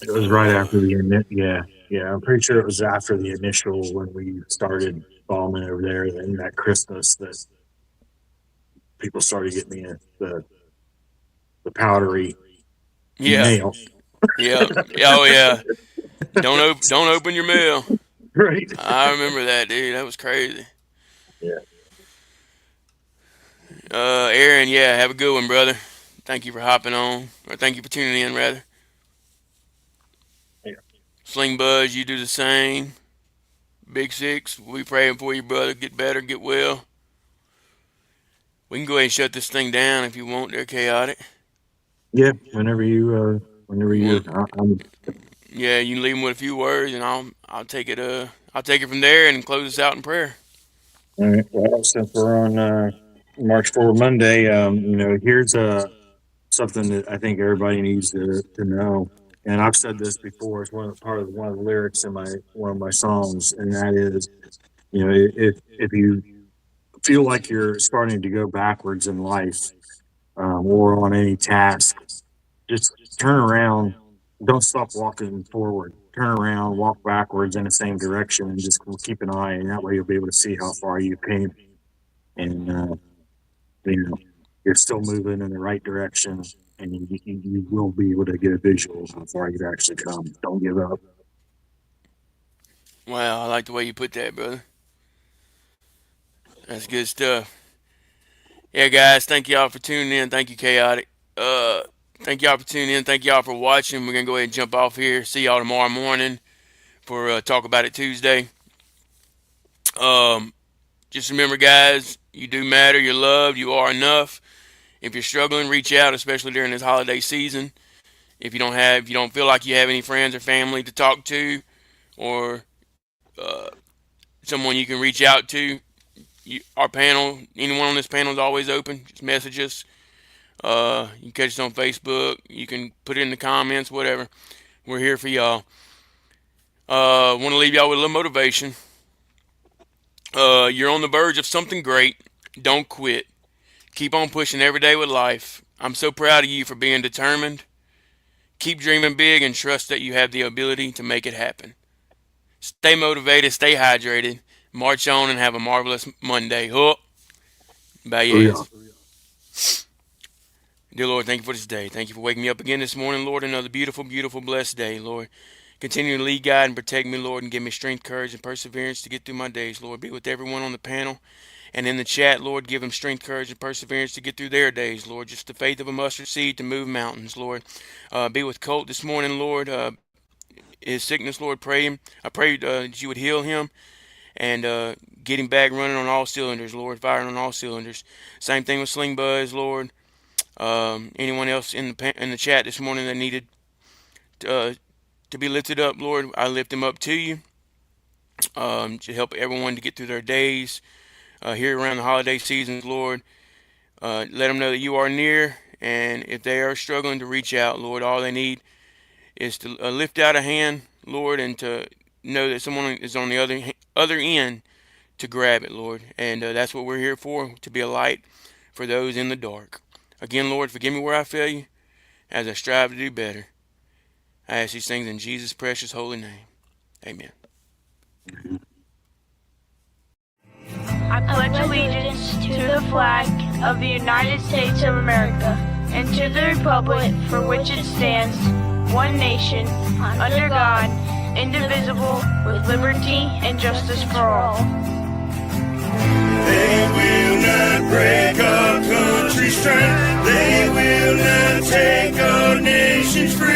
Speaker 6: It was right after yeah, yeah. I'm pretty sure it was after the initial, when we started bombing over there, and that Christmas, that people started getting the powdery
Speaker 3: Yeah.
Speaker 6: mail.
Speaker 3: Yeah. Oh yeah. Don't open your mail.
Speaker 6: Right.
Speaker 3: I remember that, dude. That was crazy.
Speaker 6: Yeah.
Speaker 3: Aaron, yeah, have a good one, brother. Thank you for hopping on, or thank you for tuning in, rather.
Speaker 6: Yeah.
Speaker 3: Sling Buzz, you do the same. Big Six, we praying for you, brother. Get better, get well. We can go ahead and shut this thing down if you want. They're chaotic.
Speaker 6: Yeah. Whenever you,
Speaker 3: Want,
Speaker 6: I'm
Speaker 3: yeah, you can leave them with a few words, and I'll take it. I'll take it from there and close us out in prayer.
Speaker 6: all right. Well, since we're on March Forward Monday, here's something that I think everybody needs to know. And I've said this before. It's one of the lyrics in one of my songs, and that is, if you feel like you're starting to go backwards in life, or on any task, just turn around. Don't stop walking forward. Turn around, walk backwards in the same direction, and just keep an eye. And that way, you'll be able to see how far you came, and you know you're still moving in the right direction, and you will be able to get a visual of how far you've actually come. Don't give up.
Speaker 3: Wow, I like the way you put that, brother. That's good stuff. Yeah, guys, thank y'all for tuning in. Thank you, Chaotic. Thank y'all for tuning in. Thank y'all for watching. We're gonna go ahead and jump off here. See y'all tomorrow morning for Talk About It Tuesday. Um, just remember, guys, you do matter. You're loved. You are enough. If you're struggling, reach out, especially during this holiday season. If you don't feel like you have any friends or family to talk to, or uh, someone you can reach out to, our panel, anyone on this panel is always open. Just message us. You can catch us on Facebook. You can put it in the comments, whatever. We're here for y'all. Want to leave y'all with a little motivation. You're on the verge of something great. Don't quit. Keep on pushing every day with life. I'm so proud of you for being determined. Keep dreaming big and trust that you have the ability to make it happen. Stay motivated, stay hydrated, march on, and have a marvelous Monday. Bye,
Speaker 6: Oh yeah.
Speaker 3: yes. Dear Lord, thank you for this day. Thank you for waking me up again this morning, Lord. Another beautiful, beautiful, blessed day, Lord. Continue to lead, guide, and protect me, Lord, and give me strength, courage, and perseverance to get through my days, Lord. Be with everyone on the panel and in the chat, Lord. Give them strength, courage, and perseverance to get through their days, Lord. Just the faith of a mustard seed to move mountains, Lord. Be with Colt this morning, Lord. His sickness, Lord, I pray that you would heal him and get him back running on all cylinders, Lord, firing on all cylinders. Same thing with Sling Buzz, Lord. Anyone else in the chat this morning that needed to be lifted up, Lord, I lift them up to you to help everyone to get through their days here around the holiday seasons, Lord. Let them know that you are near, and if they are struggling, to reach out, Lord. All they need is to lift out a hand, Lord, and to know that someone is on the other end to grab it, Lord. And that's what we're here for, to be a light for those in the dark. Again, Lord, forgive me where I fail you as I strive to do better. I ask these things in Jesus' precious holy name. Amen.
Speaker 2: I pledge allegiance to the flag of the United States of America and to the republic for which it stands, one nation, under God, indivisible, with liberty and justice for all.
Speaker 1: They will not break our country's strength. They will not take our nation's free.